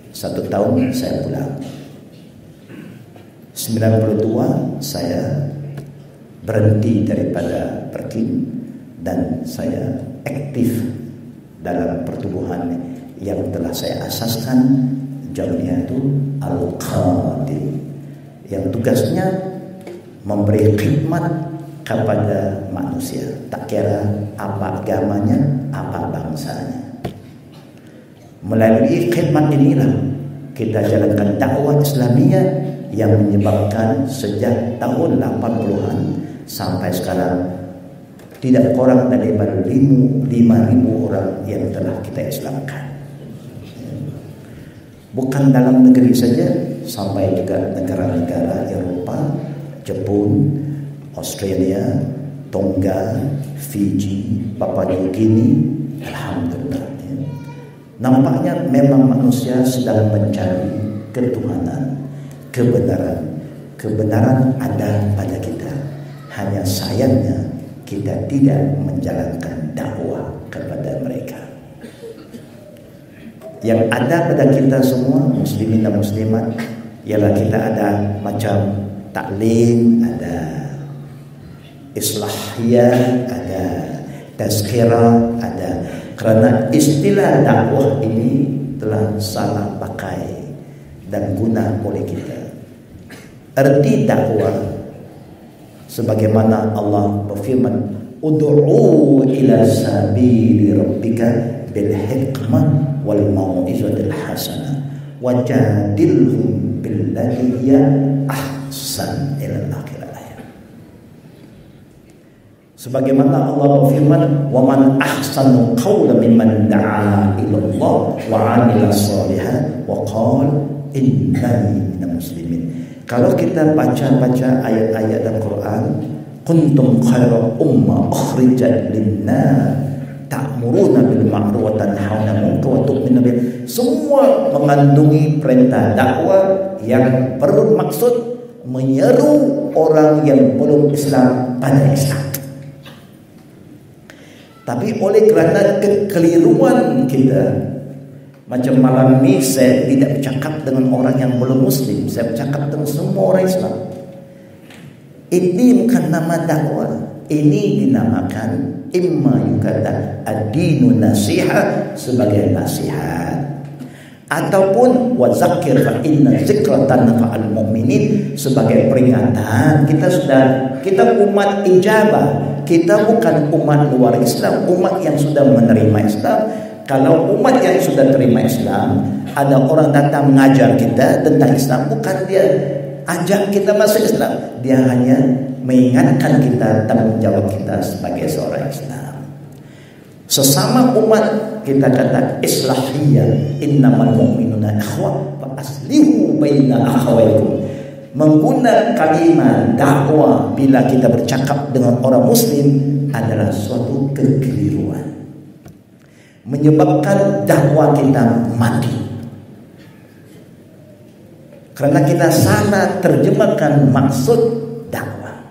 1 tahun saya pulang. 92 saya berhenti daripada Perkin dan saya aktif dalam pertubuhan yang telah saya asaskan, Jamiatul Al-Qadim, yang tugasnya memberi khidmat kepada manusia, tak kira apa agamanya, apa bangsanya. Melalui khidmat inilah kita jalankan dakwah Islamiyah yang menyebabkan sejak tahun 80-an sampai sekarang tidak kurang daripada 5.000 orang yang telah kita Islamkan. Bukan dalam negeri saja, sampai juga negara-negara Eropah, Jepun, Australia, Tonga, Fiji, Papua New Guinea. Alhamdulillah. Nampaknya memang manusia sedang mencari ketuhanan, kebenaran. Kebenaran ada pada kita. Hanya sayangnya kita tidak menjalankan dakwah kepada mereka. Yang ada pada kita semua, muslimin dan muslimat, ialah kita ada macam taklim, ada islahiyah, ada tazkirah, ada. Kerana istilah dakwah ini telah salah pakai dan guna oleh kita. Erti dakwah sebagaimana Allah berfirman, ud'u ila sabili rabbika bil hikmah wal mau'izatil hasanah wajadilhum billati hiya ahsan ila akhir ayat. Sebagaimana Allah berfirman, "Wa man ahsanu qawlan mimman da'a ila Allah wa 'amila shalihan wa qala innani minal muslimin." Kalau kita baca ayat-ayat Al-Quran, kuntum khairu ummah ukhrijat lin-nas ta'muruna bil ma'ruf wa tanhauna 'anil munkar wa tu'minuna billah. Semua mengandungi perintah dakwah yang bermaksud menyeru orang yang belum Islam pada Islam. Tapi oleh kerana kekeliruan kita, macam malam ni saya tidak bercakap dengan orang yang belum Muslim, saya bercakap dengan semua orang Islam. Ini bukan nama dakwah, ini dinamakan imma yukata ad-dinu nasihat sebagai nasihat, ataupun wa zakir fa inna zikra tanfa'ul mu'minin sebagai peringatan. Kita umat ijabah, kita bukan umat luar Islam, umat yang sudah menerima Islam. Kalau umat yang sudah terima Islam, ada orang datang mengajar kita tentang Islam, bukan dia ajak kita masuk Islam, dia hanya mengingatkan kita tanggung jawab kita sebagai seorang Islam. Sesama umat kita kata islahiyah, innamal mu'minuna ikhwah fa aslihu baina akhawaykum. Menggunakan kalimat dakwah bila kita bercakap dengan orang Muslim adalah suatu kekeliruan, menyebabkan dakwah kita mati. Kerana kita salah terjemahkan maksud dakwah.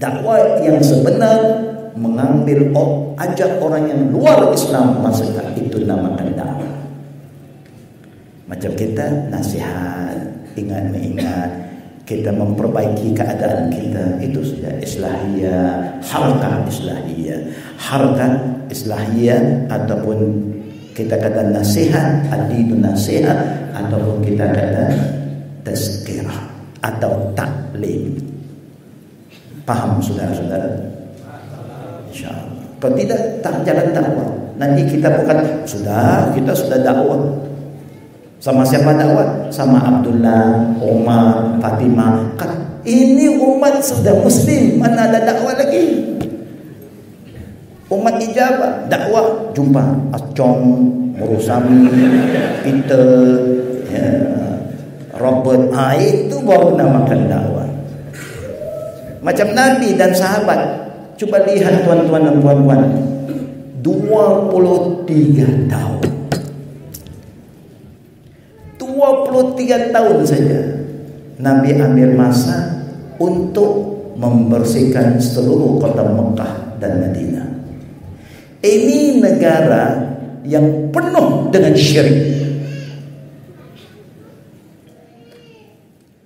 Dakwah yang sebenar mengambil ajak orang yang luar Islam masuk, itu namakan dakwah. Macam kita nasihat, ingat-ingat, kita memperbaiki keadaan kita, itu sudah islahiyah, harkah islahiyah. Harkah islahiyah ataupun kita kata nasihat, ad-dinu nasihat, ataupun kita kata tazkirah atau taklim. Faham saudara-saudara? InsyaAllah. Kalau tidak, tak jalan dakwah. Nanti kita bukan kita sudah dakwah. Sama siapa dakwah? Sama Abdullah, Umar, Fatimah. Ini umat sudah Muslim, mana ada dakwah lagi? Umat ijabah, dakwah jumpa Acong, Murusami, Peter, Robert. Itu baru namakan dakwah. Macam Nabi dan sahabat. Coba lihat tuan-tuan dan puan-puan, 23 tahun. 23 tahun saja Nabi ambil masa untuk membersihkan seluruh kota Mekah dan Madinah. Ini negara yang penuh dengan syirik.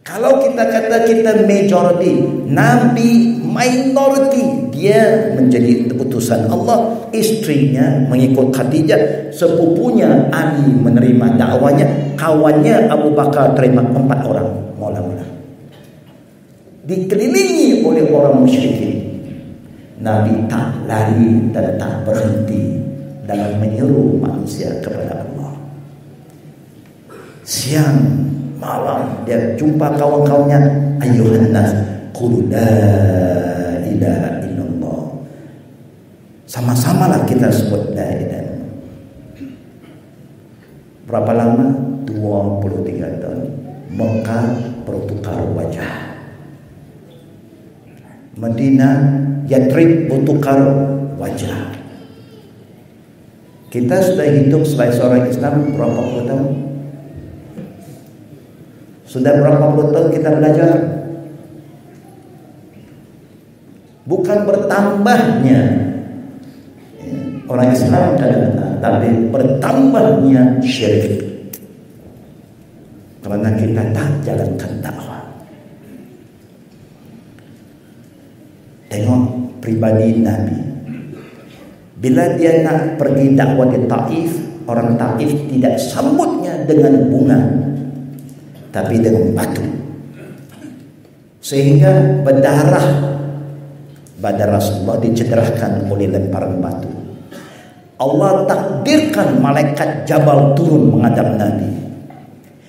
Kalau kita kata kita majority, Nabi minority. Dia menjadi utusan Allah, istrinya mengikut Khadijah, sepupunya Ali menerima dakwanya, kawannya Abu Bakar terima 4 orang mula-mula. Dikelilingi oleh orang musyrikin. Nabi tak lari dan tak berhenti dalam menyeru manusia kepada Allah. Siang malam dia jumpa kawan-kawannya, ayuhan nas qul la ilaha illallah. Sama-samalah kita sebut la ilaha illallah. Berapa lama? 23 tahun. Mekah bertukar wajah. Madinah, Yathrib bertukar wajah. Kita sudah hidup sebagai seorang Islam berapa puluh tahun? Sudah berapa puluh tahun kita belajar? Bukan bertambahnya orang Islam kadang-kadang, tapi bertambahnya syirik. Karena kita tak jalankan dakwah. Tengok pribadi Nabi. Bila dia nak pergi dakwah di Taif, orang Taif tidak sambutnya dengan bunga, tapi dengan batu. Sehingga berdarah badan Rasulullah, dicederahkan oleh lemparan batu. Allah takdirkan malaikat Jabal turun menghadap Nabi.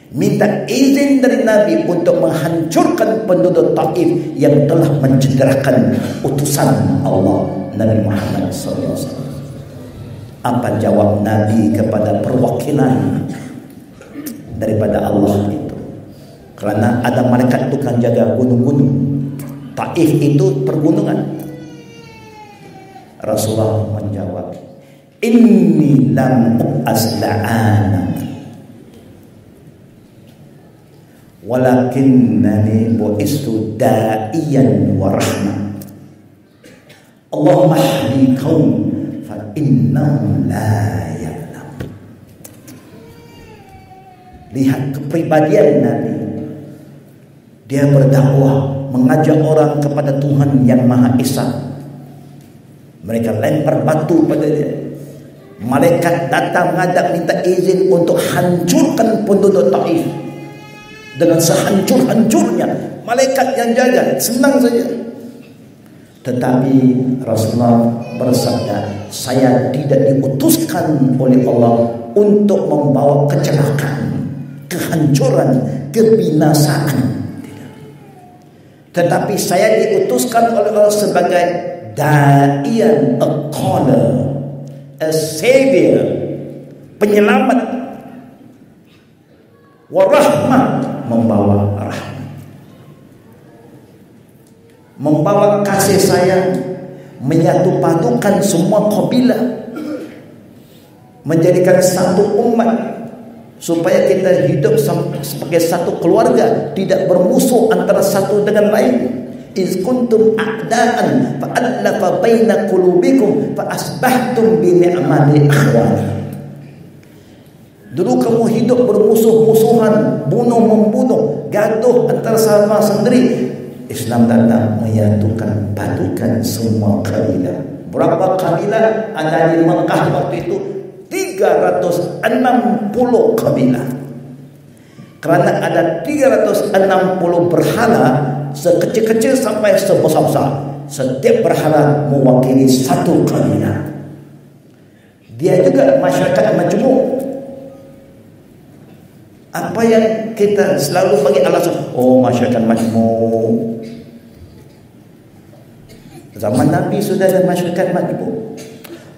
minta izin dari Nabi untuk menghancurkan penduduk Taif yang telah mencederakan utusan Allah Nabi Muhammad SAW. Apa jawab Nabi kepada perwakilan daripada Allah itu? Kerana ada malaikat tukang jaga gunung-gunung. Taif itu pergunungan. Rasulullah menjawab, inni lam asla'ana walakinnani bu'istu da'iyan wa rahmah. Allahumma hdi qaum fa innahum la ya'lam. Lihat kepribadian Nabi. Dia berdakwah, mengajak orang kepada Tuhan yang Maha Esa. Mereka lempar batu pada dia. Malaikat datang menghadap minta izin untuk hancurkan penduduk Taif. Dengan sehancur-hancurnya, malaikat yang jaga senang saja. Tetapi Rasulullah bersabda, saya tidak diutuskan oleh Allah untuk membawa kecelakaan, kehancuran, kebinasaan. Tetapi saya diutuskan oleh Allah sebagai da'iyan, a caller, a savior, penyelamat, warahmah, membawa rahmat, membawa kasih sayang, menyatu padukan semua kabilah, menjadikan satu umat, supaya kita hidup sebagai satu keluarga, tidak bermusuh antara satu dengan lain. Iz kuntum a'daan fa'alafa baina qulubikum fa asbahtum bi ni'mati ikhwana. Dulu kamu hidup bermusuh-musuhan, bunuh-membunuh, gaduh antara sama sendiri. Islam datang menyatukan padukan semua kabilah. Berapa kabilah ada di Mekah waktu itu? 360 kabilah. Kerana ada 360 berhala, sekecil-kecil sampai sebesar-besar. Setiap berhala mewakili satu kabilah. Dia juga masyarakat majmuk. Apa yang kita selalu bagi alasan, oh masyarakat majmuk. Zaman Nabi sudah ada masyarakat majmuk.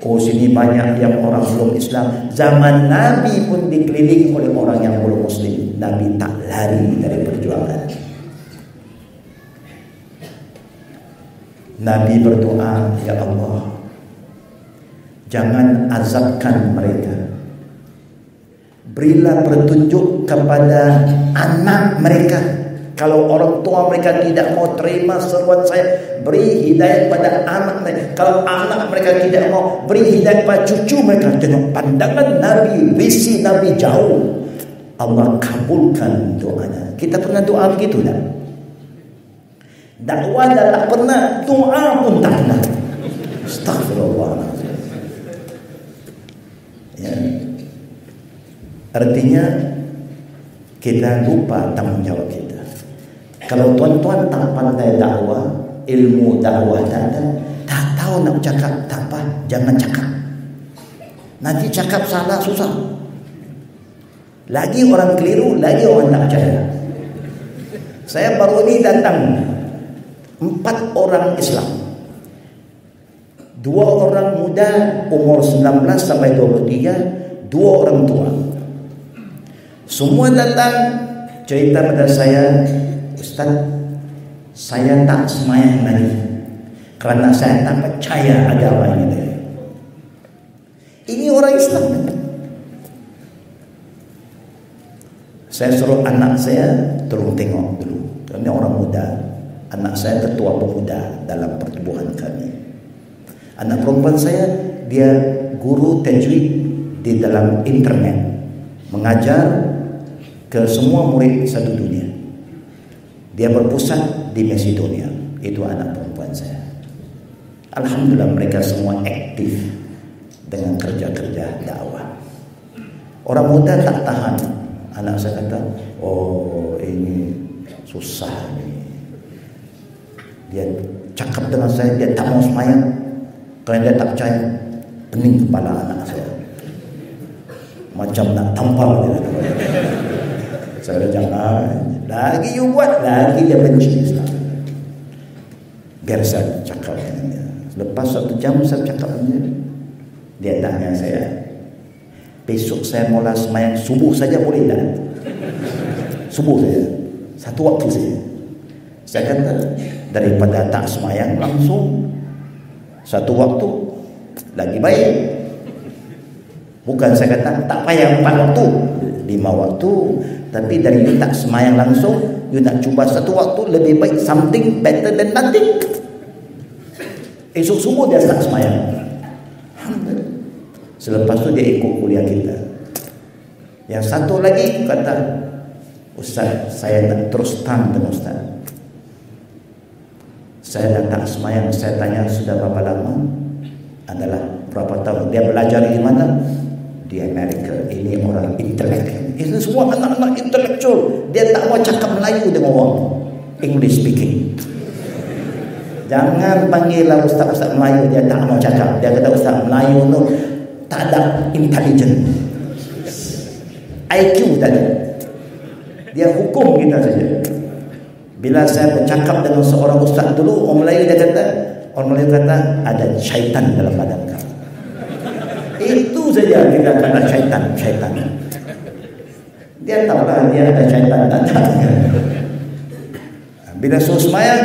Oh sini banyak yang orang belum Islam. Zaman Nabi pun dikelilingi oleh orang yang belum Muslim. Nabi tak lari dari perjuangan. Nabi berdoa, ya Allah, jangan azabkan mereka. Berilah petunjuk kepada anak mereka. Kalau orang tua mereka tidak mau terima seruan saya, beri hidayah pada anak mereka. Kalau anak mereka tidak mau, beri hidayah pada cucu mereka. Dengan pandangan Nabi, visi Nabi jauh, Allah kabulkan doanya. Kita pernah doa begitu tak? Dakwah tak pernah, doa pun tak pernah. Astagfirullah. Ya. Artinya kita lupa tanggung jawab kita. Kalau tuan-tuan tak pandai dakwah, ilmu dakwah tak ada, tak tahu nak cakap, tak apa, jangan cakap. Nanti cakap salah susah. Lagi orang keliru, lagi orang tak percaya. Saya baru ini datang 4 orang Islam. 2 orang muda umur 19 sampai 23, 2 orang tua. Semua datang cerita pada saya, Ustaz, saya tak semayang lagi kerana saya tak percaya agama ini. Ini orang Islam. Saya suruh anak saya tolong tengok dulu. Ini orang muda. Anak saya ketua pemuda dalam pertubuhan kami. Anak perempuan saya, dia guru tajwid di dalam internet, mengajar ke semua murid satu dunia. Dia berpusat di Macedonia. Itu anak perempuan saya. Alhamdulillah mereka semua aktif dengan kerja-kerja dakwah. Orang muda tak tahan. Anak saya kata, oh ini susah ini. Dia cakap dengan saya, dia tak mau semayang kerana dia tak percaya. Pening kepala anak saya, macam nak tampal dia. Saya jangan. Lagi you buat, lagi dia benci Islam. Biar saya cakap dengan dia. Lepas 1 jam saya cakap dengan dia. Dia tanya saya, besok saya mula semayang subuh saja boleh tak? Subuh saja, 1 waktu saja. Saya kata, daripada tak semayang langsung 1 waktu lagi baik. Bukan saya kata tak payah 4 waktu, 5 waktu. Tapi dari you tak semayang langsung, you nak cuba 1 waktu, lebih baik something better than nothing. Esok subuh dia start semayang. Selepas tu dia ikut kuliah kita. Yang satu lagi kata, Ustaz, saya nak terus terang dengan Ustaz, saya dah tak semayang. Saya tanya sudah berapa lama? Adalah berapa tahun. Dia belajar di mana? Di Amerika. Ini orang intelektual. Ini semua anak-anak intelektual. Dia tak mau cakap Melayu dengan orang English speaking. Jangan panggil Ustaz-Ustaz Melayu. Dia tak mau cakap. Dia kata Ustaz Melayu tu tak ada intelligent, IQ tak ada. Dia hukum kita saja. Bila saya bercakap dengan seorang ustaz dulu, orang Melayu kata ada syaitan dalam badan kamu. Itu saja kita kata syaitan. Dia tahulah dia ada syaitan datang. Bila suruh semayang,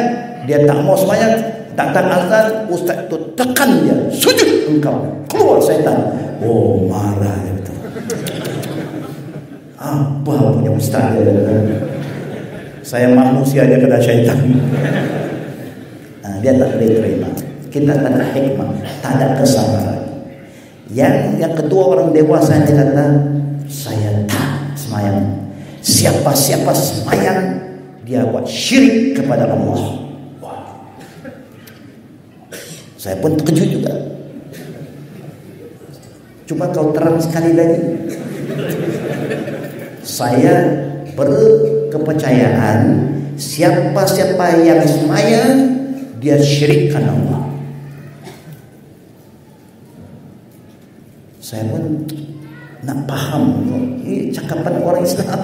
dia tak mau semayang, datang azan, ustaz itu tekan dia, sujud engkau, keluar syaitan. Oh, marah dia betul. Apa punya ustaz dia? Saya manusia, dia kena syaitan. Dia tak boleh terima. Kita tak ada hikmah, tak ada kesabaran. Yang kedua, orang dewasa dia kata, saya tak semayang. Siapa-siapa semayang, dia buat syirik kepada Allah. Wah. Saya pun terkejut juga. Cuba kau terang sekali lagi. Saya berkepercayaan siapa-siapa yang semayang, dia syirikkan Allah. Saya pun nak faham ini cakapan orang Islam.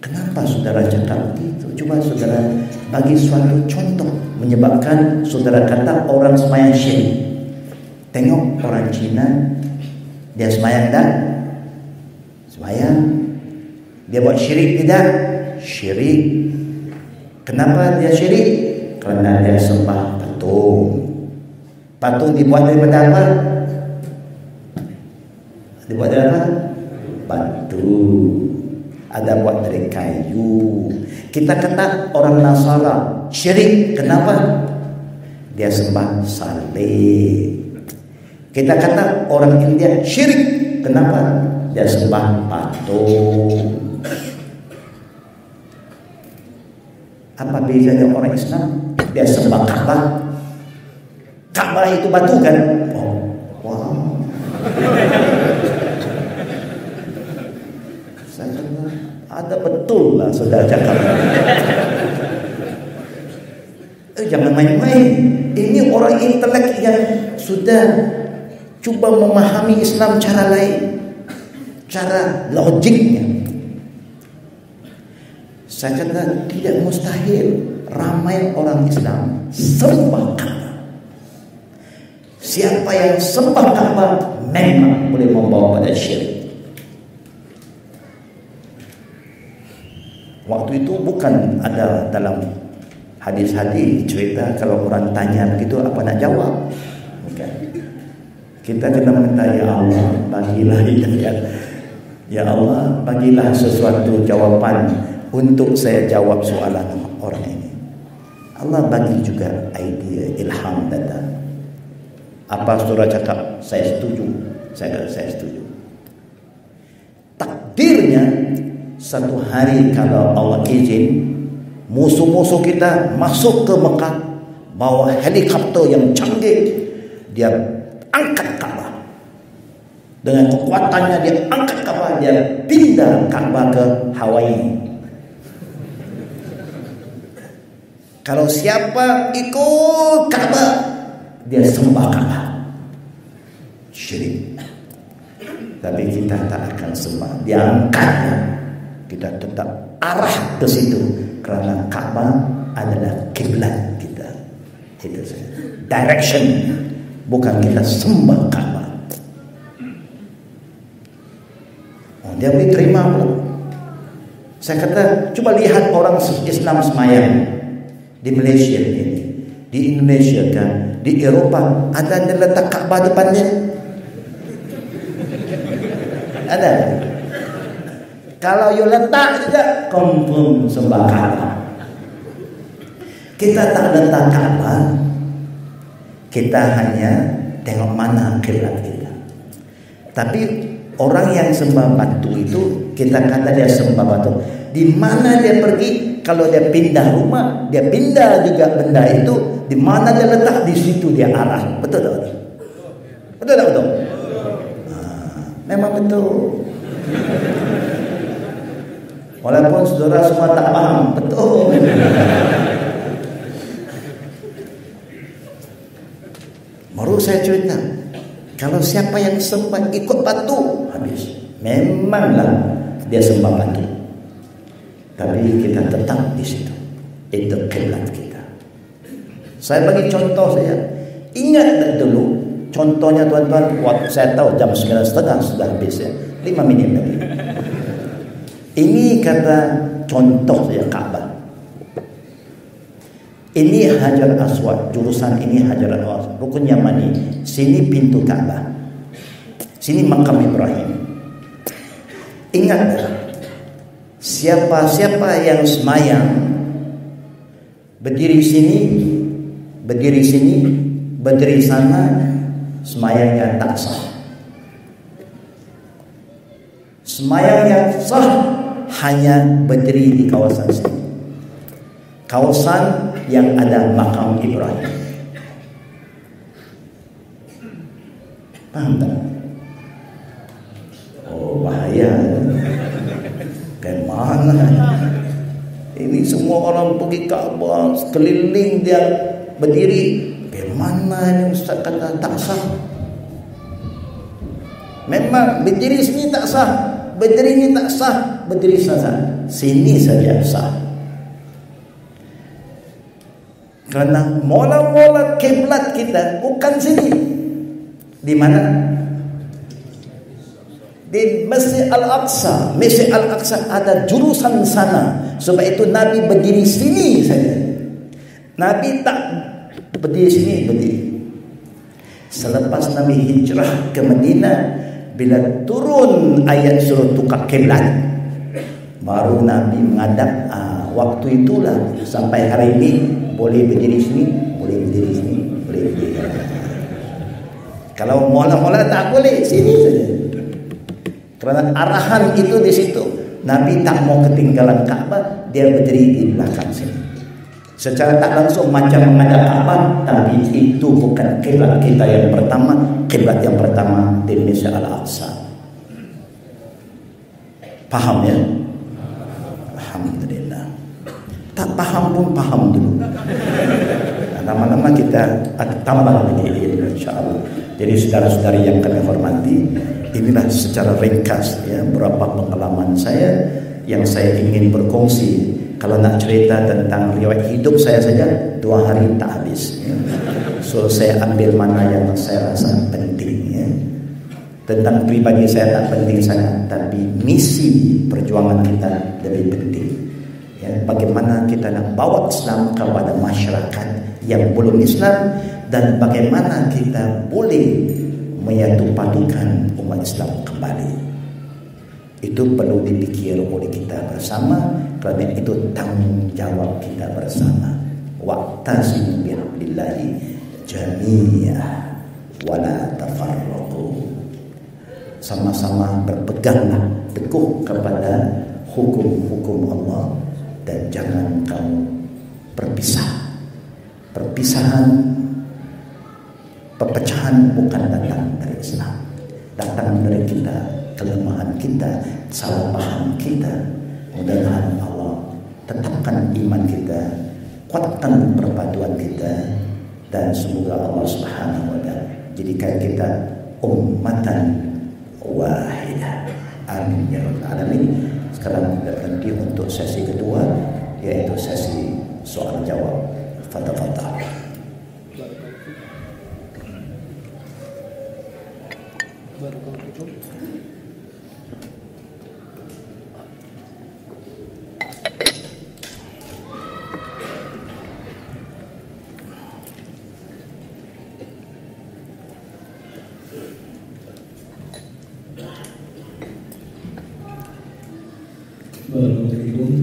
Kenapa saudara cakap begitu? Cuba saudara bagi suatu contoh menyebabkan saudara kata orang semayang syirik. Tengok orang Cina, dia semayang tak? Semayang. Dia buat syirik tidak? Syirik. Kenapa dia syirik? Kerana dia sembah patung. Patung dibuat daripada apa? Dibuat dari apa? Batu. Ada buat dari kayu. Kita kata orang Nasara syirik. Kenapa? Dia sembah salib. Kita kata orang India syirik. Kenapa? Dia sembah patung. Apa bezanya orang Islam? Dia sembah Ka'bah. Ka'bah itu batu kan? Oh, wow. Saya kata, ada betul lah saudara cakap. Jangan main-main. Ini orang intelek yang sudah cuba memahami Islam cara lain, cara logiknya. Saya kata tidak mustahil ramai orang Islam sembah Ka'bah. Siapa yang sembah Ka'bah memang boleh membawa pada syirik. Waktu itu bukan ada dalam hadis-hadis cerita kalau orang tanya begitu apa nak jawab. Bukan. Kita kena minta, ya Allah bagilah hidayah. Ya Allah bagilah sesuatu jawapan untuk saya jawab soalan orang ini. Allah bagi juga idea, ilham datang. Apa saudara cakap? Saya setuju. Saya setuju. Takdirnya satu hari kalau Allah izin, musuh-musuh kita masuk ke Mekah bawa helikopter yang canggih, dia angkat Ka'bah. Dengan kekuatannya dia angkat Ka'bah, dia pindah Ka'bah ke Hawaii. Kalau siapa ikut Ka'bah, dia sembah Ka'bah. Syirik. Tapi kita tak akan sembah. Dia angkat kita tetap arah ke situ, kerana Ka'bah adalah kiblat kita. Itu saja. Direction, bukan kita sembah Ka'bah. Dia boleh terima pula. Saya kata, coba lihat orang Islam semayang di Malaysia ini, di Indonesia kan, di Eropah, ada yang letak Ka'bah depannya? Ada. Kalau you letak juga, confirm sembah Ka'bah. Kita tak letak Ka'bah, kita hanya tengok mana kiblat kita. Tapi orang yang sembah batu itu, kita kata dia sembah batu. Di mana dia pergi, kalau dia pindah rumah, dia pindah juga benda itu. Di mana dia letak, di situ dia arah. Betul tak betul? Betul tak betul? Memang betul. Walaupun saudara semua tak faham, betul. Baru saya cerita, kalau siapa yang sembah ikut batu, habis. Memanglah dia sembah batu. Tapi kita tetap di situ. Itu kiblat kita. Saya bagi contoh saya. Ingat tak dulu, contohnya tuan-tuan, waktu saya tahu jam 9:30 sudah habis ya. 5 minit lagi. Ini kata contoh saya Ka'bah. Ini Hajar Aswad, jurusan ini Hajar Aswad, Rukun Yamani. Sini pintu Ka'bah. Sini makam Ibrahim. Ingat, siapa-siapa yang semayang berdiri sini, berdiri sini, berdiri sana, semayangnya tak sah. Semayang yang sah hanya berdiri di kawasan sini, kawasan yang ada makam Ibrahim. Paham tak? Oh, bahaya. Bagaimana? Ini semua orang pergi Ka'bah, sekeliling dia berdiri. Bagaimana ini Ustaz kata tak sah? Memang berdiri sini tak sah, berdiri ini tak sah, berdiri sana, sini saja sah. Kerana mula-mula kiblat kita bukan sini. Di mana? Di Masjid Al-Aqsa. Masjid Al-Aqsa ada jurusan sana. Sebab itu Nabi berdiri sini saja. Nabi tak berdiri sini, berdiri. Selepas Nabi hijrah ke Madinah, bila turun ayat suruh tukar kiblat, baru Nabi menghadap. Waktu itulah sampai hari ini boleh berdiri sini, boleh berdiri sini, boleh berdiri. Kalau mula-mula tak boleh, sini saja. Kerana arahan itu di situ. Nabi tak mau ketinggalan Ka'bah, dia berdiri di belakang sini. Secara tak langsung macam menghadap Ka'bah, tapi itu bukan kiblat kita yang pertama. Kiblat yang pertama di Masjid Al-Aqsa. Paham ya? Alhamdulillah. Tak paham pun paham dulu. Lama-lama kita akan tambah lagi, insyaAllah. Jadi saudara-saudari yang kami hormati, inilah secara ringkas ya beberapa pengalaman saya yang saya ingin berkongsi. Kalau nak cerita tentang riwayat hidup saya saja 2 hari tak habis ya. So saya ambil mana yang saya rasa penting ya. Tentang pribadi saya tak penting sangat, tapi misi perjuangan kita lebih penting ya. Bagaimana kita nak bawa Islam kepada masyarakat yang belum Islam, dan bagaimana kita boleh menyatupadukan umat Islam kembali. Itu perlu dipikir oleh kita bersama, kerana itu tanggungjawab kita bersama. Wa'tasimu bihablillahi jami'ah wala tafarraqu. Sama-sama berpeganglah teguh kepada hukum-hukum Allah dan jangan kamu berpisah. Perpisahan, perpecahan bukan datang dari Islam, datang dari kita, kelemahan kita, salah paham kita. Mudah-mudahan Allah tetapkan iman kita, kuatkan perpaduan kita, dan semoga Allah Subhanahu wa ta'ala jadikan kita ummatan wahidah. Amin ya rabbal alamin. Sekarang berhenti untuk sesi kedua, yaitu sesi soal jawab. Fadhal. Barakallahu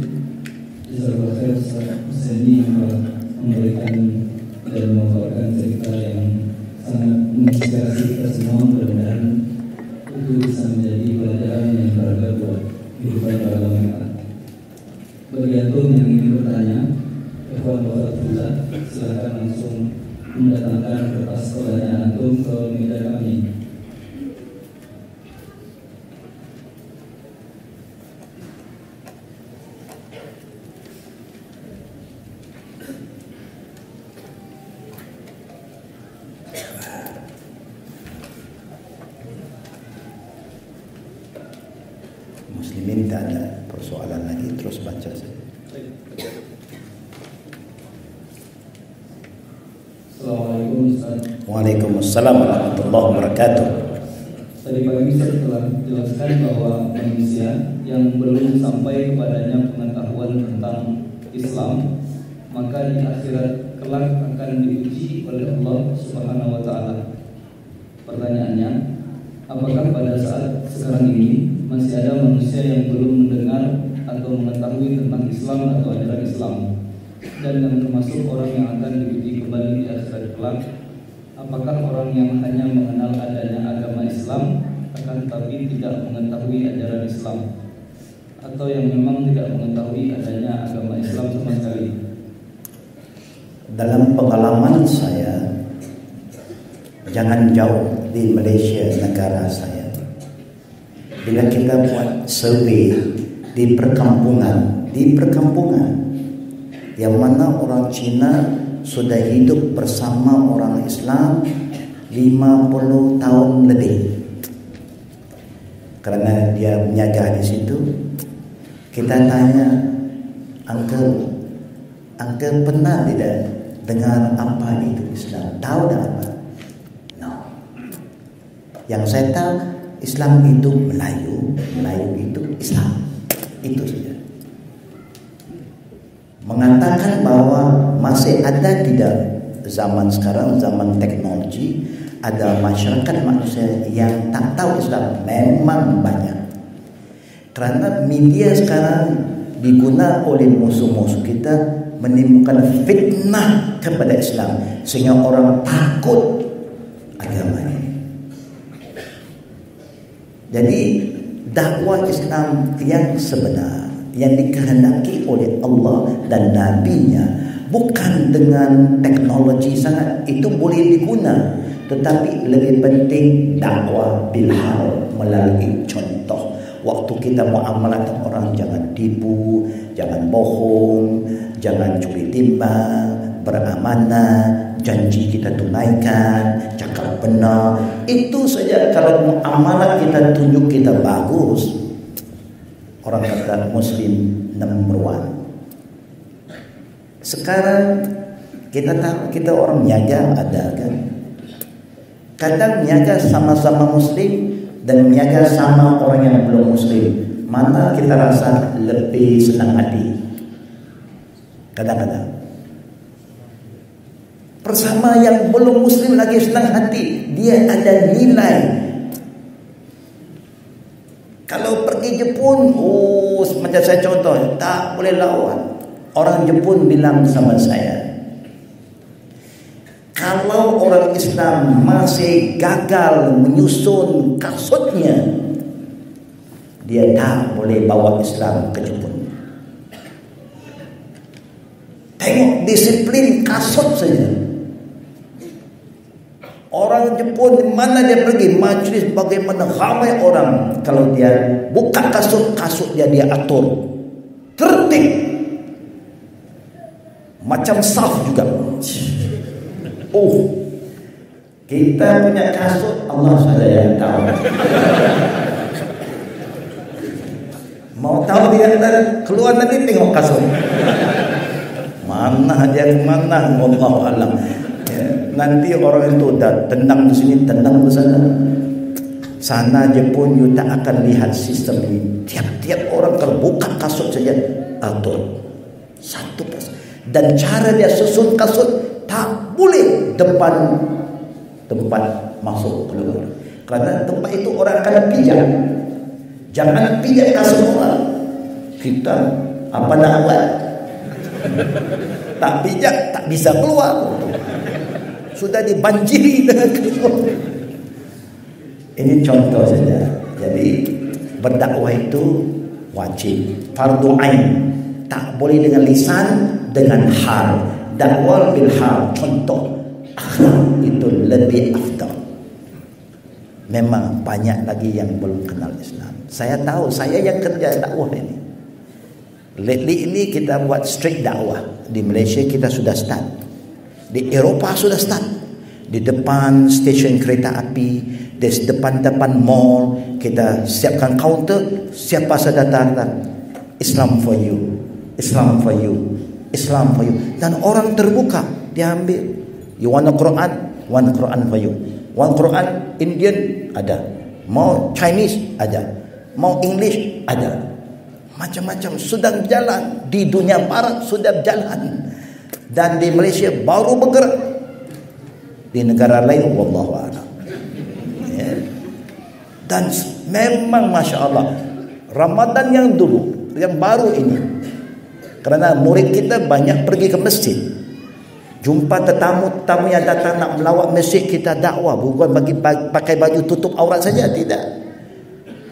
jazakallahu khair Ustaz ini memberikan dan memaparkan cerita yang sangat menginspirasi kita semua. Mudah-mudahan itu bisa menjadi pelajaran yang berharga buat kehidupan para ulama. Bagi antum yang ingin bertanya, ikhwan wa akhwat, silakan langsung mendatangkan kertas pertanyaan antum ke meja kami. Muslimin tak ada persoalan lagi, terus baca saja. Assalamualaikum Ustaz. Waalaikumsalam warahmatullahi wabarakatuh. Tadi pagi saya telah jelaskan bahwa manusia yang belum sampai kepadanya pengetahuan tentang Islam, maka di akhirat kelak akan diuji oleh Allah Subhanahu wa taala. Pertanyaannya, apakah pada saat sekarang ini masih ada manusia yang belum mendengar atau mengetahui tentang Islam atau ajaran Islam, dan yang termasuk orang yang akan diuji kembali di akhirat kelak? Apakah orang yang hanya mengenal adanya agama Islam akan tetapi tidak mengetahui ajaran Islam, atau yang memang tidak mengetahui adanya agama Islam sama sekali? Dalam pengalaman saya, jangan jauh di Malaysia, negara saya, bila kita buat survei di perkampungan, yang mana orang Cina sudah hidup bersama orang Islam 50 tahun lebih, kerana dia menjaga di situ. Kita tanya, Uncle pernah tidak dengar apa itu Islam? Tahu tak apa? No. Yang saya tahu, Islam itu Melayu itu Islam. Itu saja. Mengatakan bahwa masih ada tidak zaman sekarang, zaman teknologi, ada masyarakat manusia yang tak tahu Islam? Memang banyak. Kerana media sekarang digunakan oleh musuh-musuh kita menimbulkan fitnah kepada Islam, sehingga orang takut agama ini. Jadi dakwah Islam yang sebenar, yang dikehendaki oleh Allah dan Nabi-Nya, bukan dengan teknologi sangat, itu boleh diguna, tetapi lebih penting dakwah bilhal, melalui contoh. Waktu kita muamalah dengan orang, jangan tipu, jangan bohong, jangan curi timbang, beramanah, janji kita tunaikan, cakap benar. Itu saja. Kalau muamalah kita tunjuk kita bagus, orang kata Muslim number one. Sekarang kita tahu, kita orang niaga ada kan. Kadang niaga sama-sama Muslim dan niaga sama orang yang belum Muslim, mana kita rasa lebih senang hati? Kadang-kadang bersama yang belum Muslim lagi senang hati, dia ada nilai. Kalau pergi Jepun, macam saya contoh, tak boleh lawan. Orang Jepun bilang sama saya, kalau orang Islam masih gagal menyusun kasutnya, dia tak boleh bawa Islam ke Jepun. Tengok disiplin kasut saja. Orang Jepun mana dia pergi majlis, bagaimana ramai orang, kalau dia buka kasut dia atur tertib, macam saf juga. Kita punya kasut Allah saja yang tahu. Mau tahu dia keluar nanti tengok kasut. Mana dia kemana? Wallahu alam. Ya, nanti orang itu dah tendang di sini, tendang ke sana. Sana je pun you tak akan lihat sistem ini. Tiap-tiap orang kalau buka kasut saja atur 1%. Dan cara dia susun kasut tak boleh depan tempat masuk keluar. Kerana tempat itu orang akan pijak. Jangan pijak kasut orang. Kita apa nak buat? Tak pijak tak bisa keluar. Sudah dibanjiri dengan kasut. Ini contoh saja. Jadi berdakwah itu wajib, fardu ain. Tak boleh dengan lisan, dengan hal. Dakwah bil hal. Contoh akhlak itu lebih afdal. Memang banyak lagi yang belum kenal Islam. Saya tahu, saya yang kerja dakwah ini. Lately ini kita buat street dakwah. Di Malaysia kita sudah start. Di Eropah sudah start. Di depan stesen kereta api, di depan-depan mall, kita siapkan counter. Siapa saja datang, Islam for you, Islam for you, Islam for you. Dan orang terbuka, dia ambil. You want a Quran? One Quran for you. One Quran Indian ada, mau Chinese ada, mau English ada, macam-macam sudah berjalan. Di dunia barat sudah berjalan, dan di Malaysia baru bergerak. Di negara lain wallahu a'lam. Ya. Dan memang Masya Allah, Ramadan yang dulu, yang baru ini, kerana murid kita banyak pergi ke masjid, jumpa tetamu-tetamu yang datang nak melawat masjid, kita dakwah. Bukan bagi pakai baju tutup aurat saja, tidak.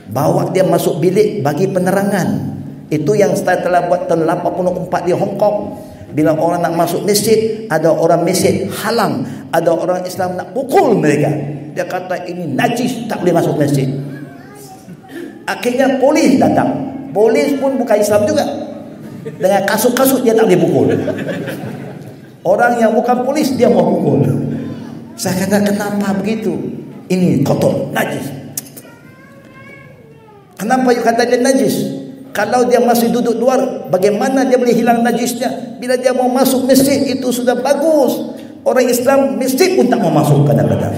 Bawa dia masuk bilik, bagi penerangan. Itu yang saya telah buat tahun 84 di Hong Kong. Bila orang nak masuk masjid, ada orang masjid halang, ada orang Islam nak pukul mereka. Dia kata ini najis, tak boleh masuk masjid. Akhirnya polis datang. Polis pun bukan Islam juga. Dengan kasut-kasut dia tak boleh pukul. Orang yang bukan polis dia mau pukul. Saya kata kenapa begitu? Ini kotor, najis. Kenapa you kata dia najis? Kalau dia masih duduk luar, bagaimana dia boleh hilang najisnya? Bila dia mau masuk masjid, itu sudah bagus. Orang Islam masjid pun tak mau masuk kadang-kadang.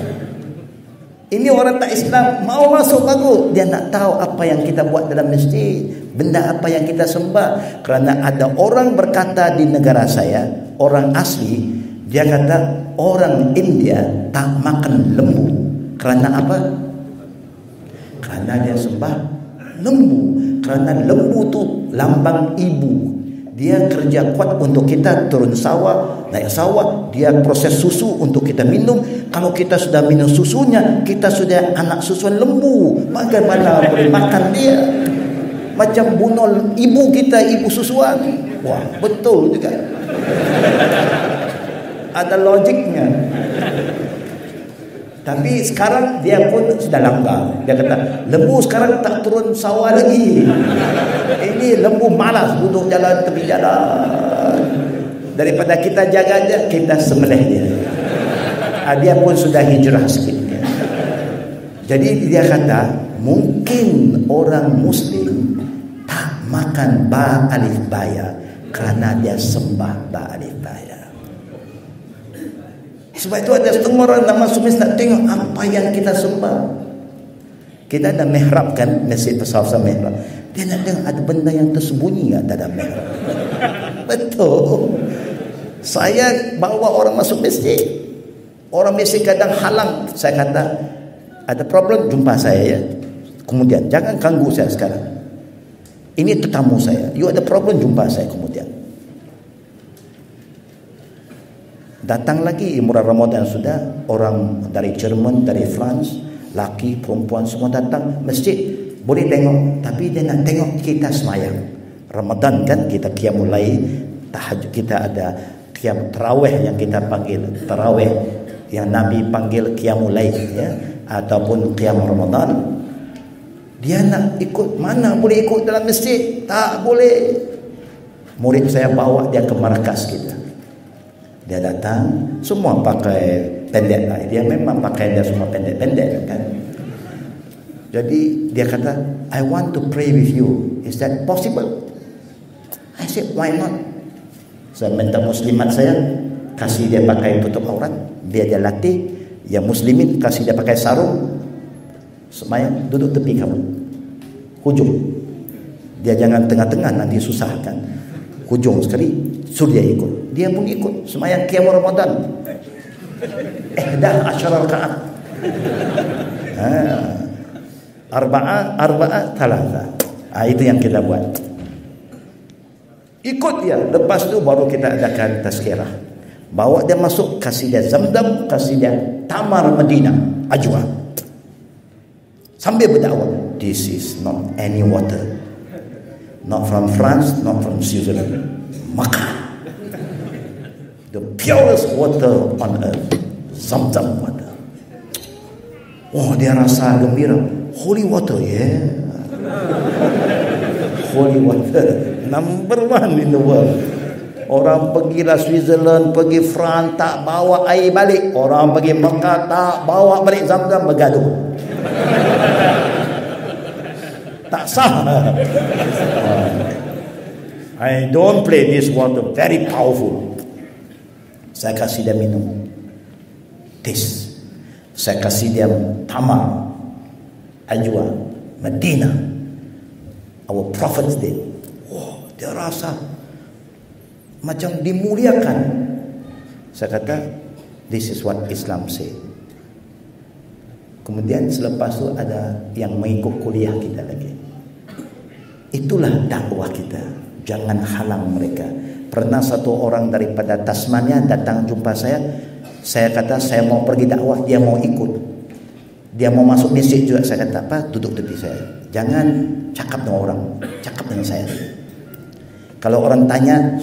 Ini orang tak Islam mau masuk bagus. Dia nak tahu apa yang kita buat dalam masjid, benda apa yang kita sembah. Kerana ada orang berkata di negara saya, orang asli, dia kata orang India tak makan lembu. Kerana apa? Kerana dia sembah lembu. Kerana lembu tu lambang ibu. Dia kerja kuat untuk kita turun sawah, naik sawah. Dia proses susu untuk kita minum. Kalau kita sudah minum susunya, kita sudah anak susuan lembu. Bagaimana boleh makan dia? Macam bunuh ibu kita, ibu susuan. Wah, betul juga. Ada logiknya. Tapi sekarang dia pun sudah langgar. Dia kata, lembu sekarang tak turun sawah lagi. Ini lembu malas duduk jalan tepi jalan. Daripada kita jaga dia, kita sembelih dia. Dia pun sudah hijrah sikit. Jadi dia kata, mungkin orang Muslim tak makan ba alif baya kerana dia sembah ba alif baya. Sebab itu ada setengah orang nak masuk masjid nak tengok apa yang kita sembah. Kita ada mihrab kan, masjid besar-besar mihrab. Dia nak tengok ada benda yang tersembunyi tak dalam mihrab. Betul. Saya bawa orang masuk masjid. Orang masjid kadang halang. Saya kata, ada problem, jumpa saya ya. Kemudian, jangan ganggu saya sekarang. Ini tetamu saya. You ada problem, jumpa saya kemudian. Datang lagi bulan Ramadan sudah, orang dari Jerman, dari France, laki, perempuan semua datang masjid. Boleh tengok, tapi dia nak tengok kita semayang. Ramadan kan kita qiyamul lail, tahajud, kita ada qiyam tarawih yang kita panggil tarawih, yang Nabi panggil qiyamul lail ya, ataupun qiyam Ramadan. Dia nak ikut, mana boleh ikut dalam masjid? Tak boleh. Murid saya bawa dia ke markas kita. Dia datang, semua pakai pendek lah. Dia memang pakai dia semua pendek-pendek kan. Jadi dia kata, I want to pray with you. Is that possible? I said, why not? Saya minta muslimat saya, kasih dia pakai tutup aurat, biar dia latih. Yang muslimin kasih dia pakai sarung, semayang duduk tepi kamu, hujung. Dia jangan tengah-tengah, nanti susah kan. Hujung sekali, suruh dia ikut. Dia pun ikut, semayang qiyam Ramadan. Dah asyara rakaat. Arba'ah thalatha. Itu yang kita buat. Ikut dia. Lepas tu baru kita adakan tazkirah. Bawa dia masuk, kasih dia Zamzam, kasih dia Tamar Madinah, Ajwa. Sambil berdakwah, this is not any water. Not from France, not from Switzerland. Makkah. The purest water on earth. Zamzam water. Oh, dia rasa gembira. Holy water, yeah. Holy water. Number 1 in the world. Orang pergilah Switzerland, pergi France, tak bawa air balik. Orang pergi Mekah, tak bawa balik Zamzam, bergaduh. Tak sah. I don't play this water, very powerful. Saya kasih dia minum, taste. Saya kasih dia Tamar, Ajwa, Madinah. Our prophets did. Oh, dia rasa macam dimuliakan. Saya kata, this is what Islam say. Kemudian selepas itu ada yang mengikut kuliah kita lagi. Itulah dakwah kita. Jangan halang mereka. Pernah satu orang daripada Tasmania datang jumpa saya. Saya kata, saya mau pergi dakwah, dia mau ikut. Dia mau masuk masjid juga. Saya kata, apa? Duduk tepi saya. Jangan cakap dengan orang, cakap dengan saya. Kalau orang tanya,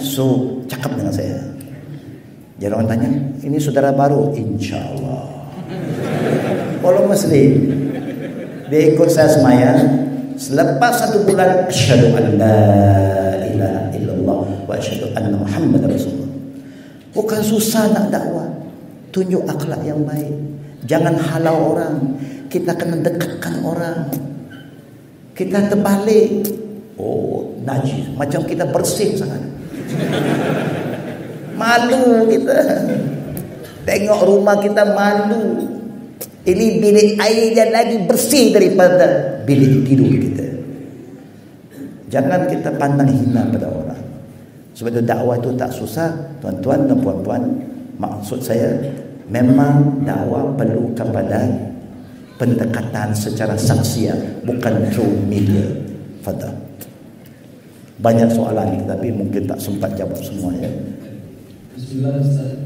cakap dengan saya. Jadi orang tanya, ini saudara baru? InsyaAllah. Kalau Muslim, dia ikut saya semayang. Selepas 1 bulan, asyhadu an la ilaha illallah wa asyhadu anna Muhammad Rasulullah. Bukan susah nak dakwah. Tunjuk akhlak yang baik. Jangan halau orang. Kita kena dekatkan orang. Kita terbalik. Oh, najis. Macam kita bersih sangat. Malu kita. Tengok rumah kita malu. Ini bilik air yang lagi bersih daripada bilik tidur kita. Jangan kita pandang hina pada orang. Sebab itu dakwah itu tak susah. Tuan-tuan dan puan-puan, maksud saya, memang dakwah perlu kepada pendekatan secara saksian, bukan through media. Fadhal. Banyak soalan tapi mungkin tak sempat jawab semua ya. Bismillah Ustaz.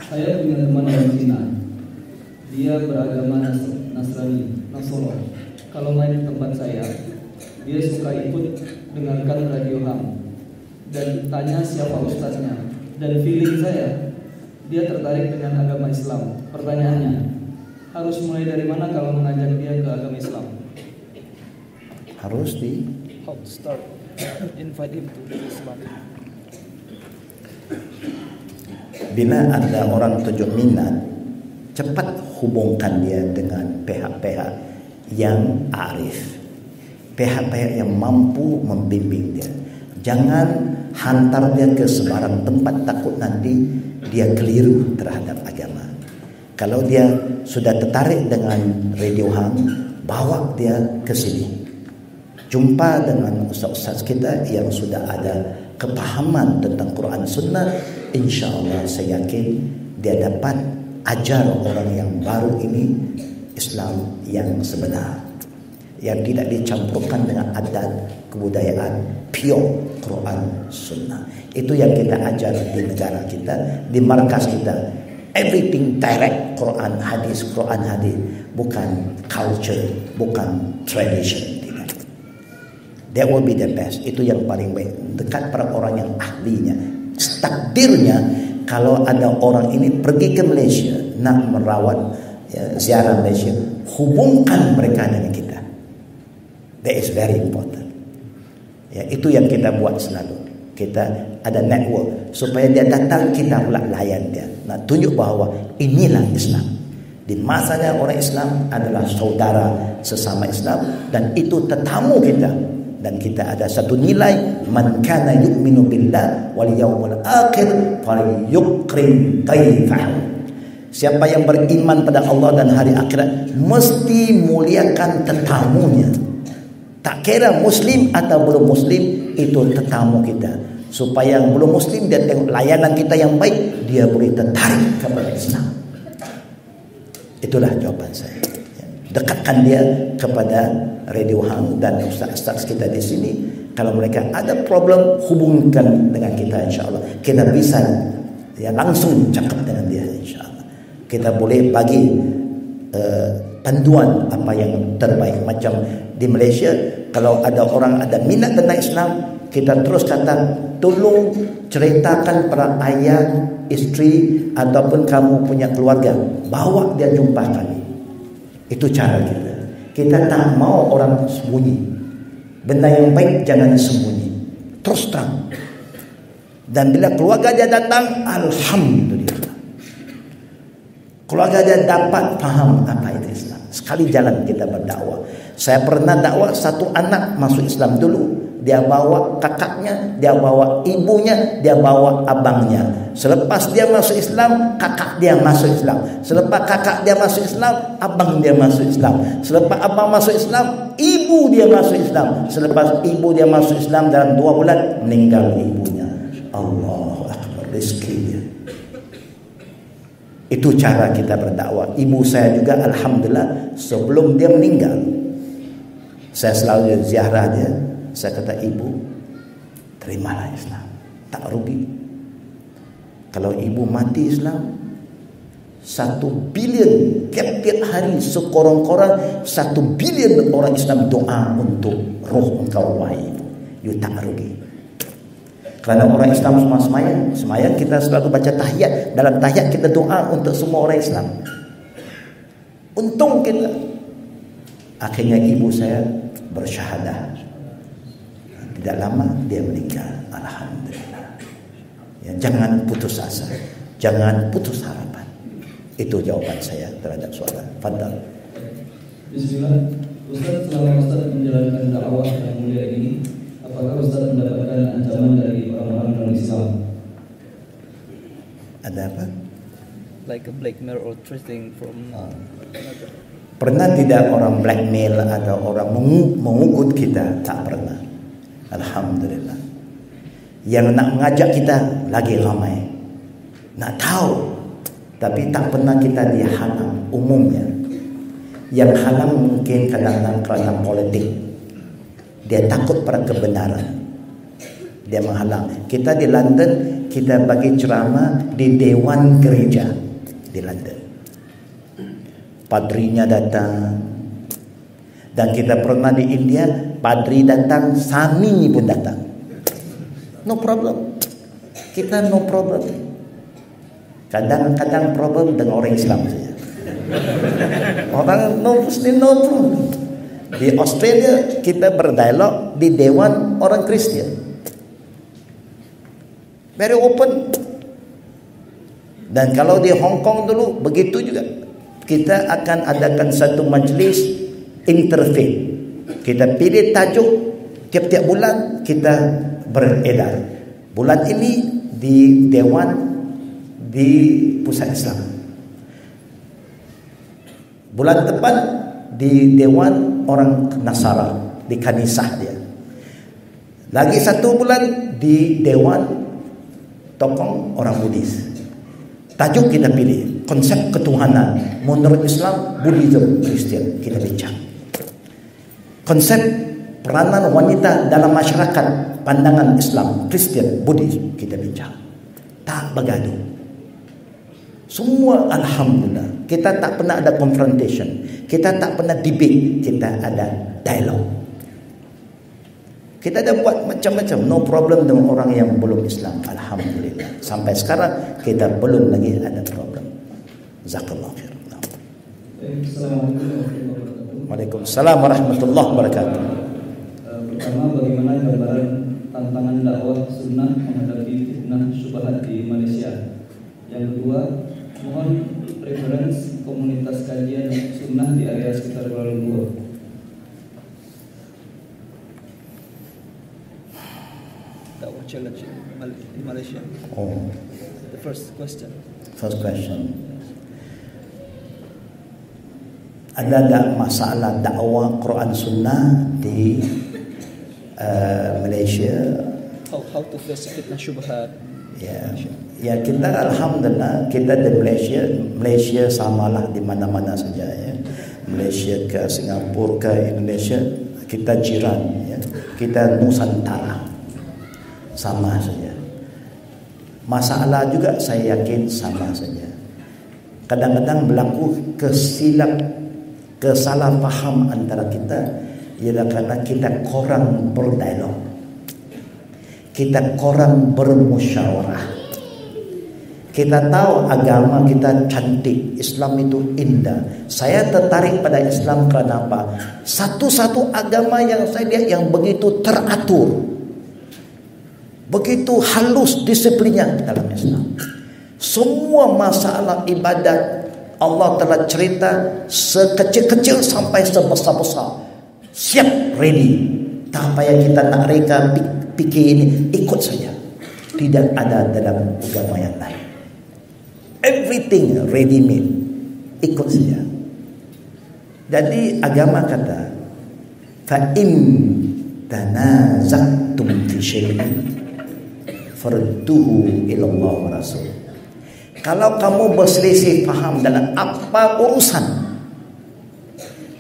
Saya punya teman dari Cina. Dia beragama Nasrani, Nasoro. Kalau main di tempat saya, dia suka ikut dengarkan radio ham dan tanya siapa ustaznya. Dan feeling saya, dia tertarik dengan agama Islam. Pertanyaannya, harus mulai dari mana kalau mengajak dia ke agama Islam? Harus how to start invite him to Islam. Bila ada orang tunjuk minat, cepat hubungkan dia dengan pihak-pihak yang arif, pihak-pihak yang mampu membimbing dia. Jangan hantar dia ke sebarang tempat, takut nanti dia keliru terhadap agama. Kalau dia sudah tertarik dengan radio ham, bawa dia ke sini. Jumpa dengan ustaz-ustaz kita yang sudah ada kepahaman tentang Quran Sunnah. InsyaAllah saya yakin dia dapat ajar orang yang baru ini Islam yang sebenar, yang tidak dicampurkan dengan adat kebudayaan, pure Quran Sunnah. Itu yang kita ajar di negara kita, di markas kita. Everything direct, Quran hadis, bukan culture, bukan tradition. That will be the best. Itu yang paling baik. Dekat pada orang yang ahlinya. Takdirnya kalau ada orang ini pergi ke Malaysia nak merawat ziarah Malaysia, hubungkan mereka dengan kita. That is very important. Ya, itu yang kita buat selalu. Kita ada network supaya dia datang, kita pula layan dia. Nak tunjuk bahawa inilah Islam. Di masanya orang Islam adalah saudara sesama Islam, dan itu tetamu kita dan kita ada satu nilai, man kana yu'minu billah wal yawmil akhir falyukrim dayfahu. Siapa yang beriman pada Allah dan hari akhirat mesti muliakan tetamunya. Tak kira muslim atau belum muslim, itu tetamu kita. Supaya yang belum muslim dia tengok layanan kita yang baik, dia boleh tertarik kepada Islam. Itulah jawaban saya. Dekatkan dia kepada Radio Hang dan ustaz-ustaz kita di sini. Kalau mereka ada problem, hubungkan dengan kita, insya-Allah. Kita bisa langsung cakap dengan dia, insya-Allah. Kita boleh bagi panduan apa yang terbaik. Macam di Malaysia, kalau ada orang ada minat tentang Islam, kita terus kata, tolong ceritakan pada ayah, isteri ataupun kamu punya keluarga, bawa dia jumpa kami. Itu cara kita. Kita tak mau orang sembunyi. Benda yang baik jangan sembunyi, terus terang. Dan bila keluarga dia datang, alhamdulillah, keluarga dia dapat faham apa itu Islam. Sekali jalan kita berdakwah. Saya pernah dakwah satu anak masuk Islam dulu. Dia bawa kakaknya, dia bawa ibunya, dia bawa abangnya. Selepas dia masuk Islam, kakak dia masuk Islam. Selepas kakak dia masuk Islam, abang dia masuk Islam. Selepas abang masuk Islam, ibu dia masuk Islam. Selepas ibu dia masuk Islam, dalam 2 bulan meninggal ibunya. Allahu Akbar, rezeki dia. Itu cara kita berdakwah. Ibu saya juga alhamdulillah sebelum dia meninggal, saya selalu ziarah dia. Saya kata, ibu, terimalah Islam, tak rugi. Kalau ibu mati Islam, 1 bilion tiap-tiap hari, sekorang-korang 1 bilion orang Islam doa untuk roh engkau wahai ibu. You tak rugi. Kerana orang Islam semua semayang kita selalu baca tahiyat. Dalam tahiyat kita doa untuk semua orang Islam. Untung kita. Akhirnya ibu saya bersyahadah. Tidak lama dia meninggal, alhamdulillah. Ya, jangan putus asa, jangan putus harapan. Itu jawaban saya terhadap soalan. Fadhal. Bismillah. Ustaz, selama Ustaz menjalankan dakwah yang mulia ini, apakah Ustaz mendapatkan ancaman dari orang-orang non-Islam? Ada apa? Like a blackmail or threatening from Pernah tidak orang blackmail atau orang mengugut kita? Tak pernah. Alhamdulillah. Yang nak mengajak kita lagi ramai, nak tahu, tapi tak pernah kita dihalang. Umumnya yang halang mungkin kadang-kadang kerana politik. Dia takut pada kebenaran, dia menghalang. Kita di London, kita bagi ceramah di Dewan Gereja di London. Padrinya datang. Dan kita pernah di India, padri datang, sami pun datang. No problem. Kita no problem. Kadang-kadang problem dengan orang Islam saja. Orang no Muslim no problem. Di Australia kita berdialog di Dewan orang Kristian. Very open. Dan kalau di Hong Kong dulu begitu juga. Kita akan adakan satu majlis interfaith. Kita pilih tajuk, tiap-tiap bulan kita beredar. Bulan ini di Dewan di Pusat Islam. Bulan depan di Dewan orang Nasara, di Kanisah dia. Lagi 1 bulan di Dewan Tokong orang Buddhis. Tajuk kita pilih, konsep ketuhanan menurut Islam, Buddhism, Kristian, kita bincang. Konsep peranan wanita dalam masyarakat, pandangan Islam, Kristian, Buddhis, kita bincang. Tak bergaduh. Semua alhamdulillah. Kita tak pernah ada confrontation. Kita tak pernah debate. Kita ada dialog. Kita ada buat macam-macam. No problem dengan orang yang belum Islam. Alhamdulillah. Sampai sekarang kita belum lagi ada problem. Jazakallahu khair. Waalaikumsalam warahmatullahi wabarakatuh. Pertama, bagaimana gambaran tantangan dakwah sunnah menghadapi fitnah syubhat di Malaysia? Yang kedua, mohon referensi komunitas kajian sunnah di area sekitar Kuala Lumpur. in Malaysia. Oh, The first question. first question. Ada tak masalah dakwah Quran Sunnah di Malaysia? How to face fitnah syubhat? Ya kita alhamdulillah kita di Malaysia samalah di mana-mana saja ya. Malaysia ke Singapura ke Indonesia kita jiran ya. Kita Nusantara sama saja. Masalah juga saya yakin sama saja. Kadang-kadang berlaku kesalah faham antara kita ialah kerana kita kurang berdialog, kita kurang bermusyawarah. Kita tahu agama kita cantik, Islam itu indah. Saya tertarik pada Islam kerana apa? Satu-satu agama yang saya lihat yang begitu teratur, begitu halus disiplinnya dalam Islam. Semua masalah ibadat Allah telah cerita sekecil-kecil sampai sebesar-besar. Siap, ready. Tak payah kita nak reka fikir ini, ikut saja. Tidak ada dalam agama yang lain. Everything ready made. Ikut saja. Jadi agama kata, fa in tanaza'tum fi syai'in farudduhu ila Allah wa Rasul. Kalau kamu berselisih faham dalam apa urusan,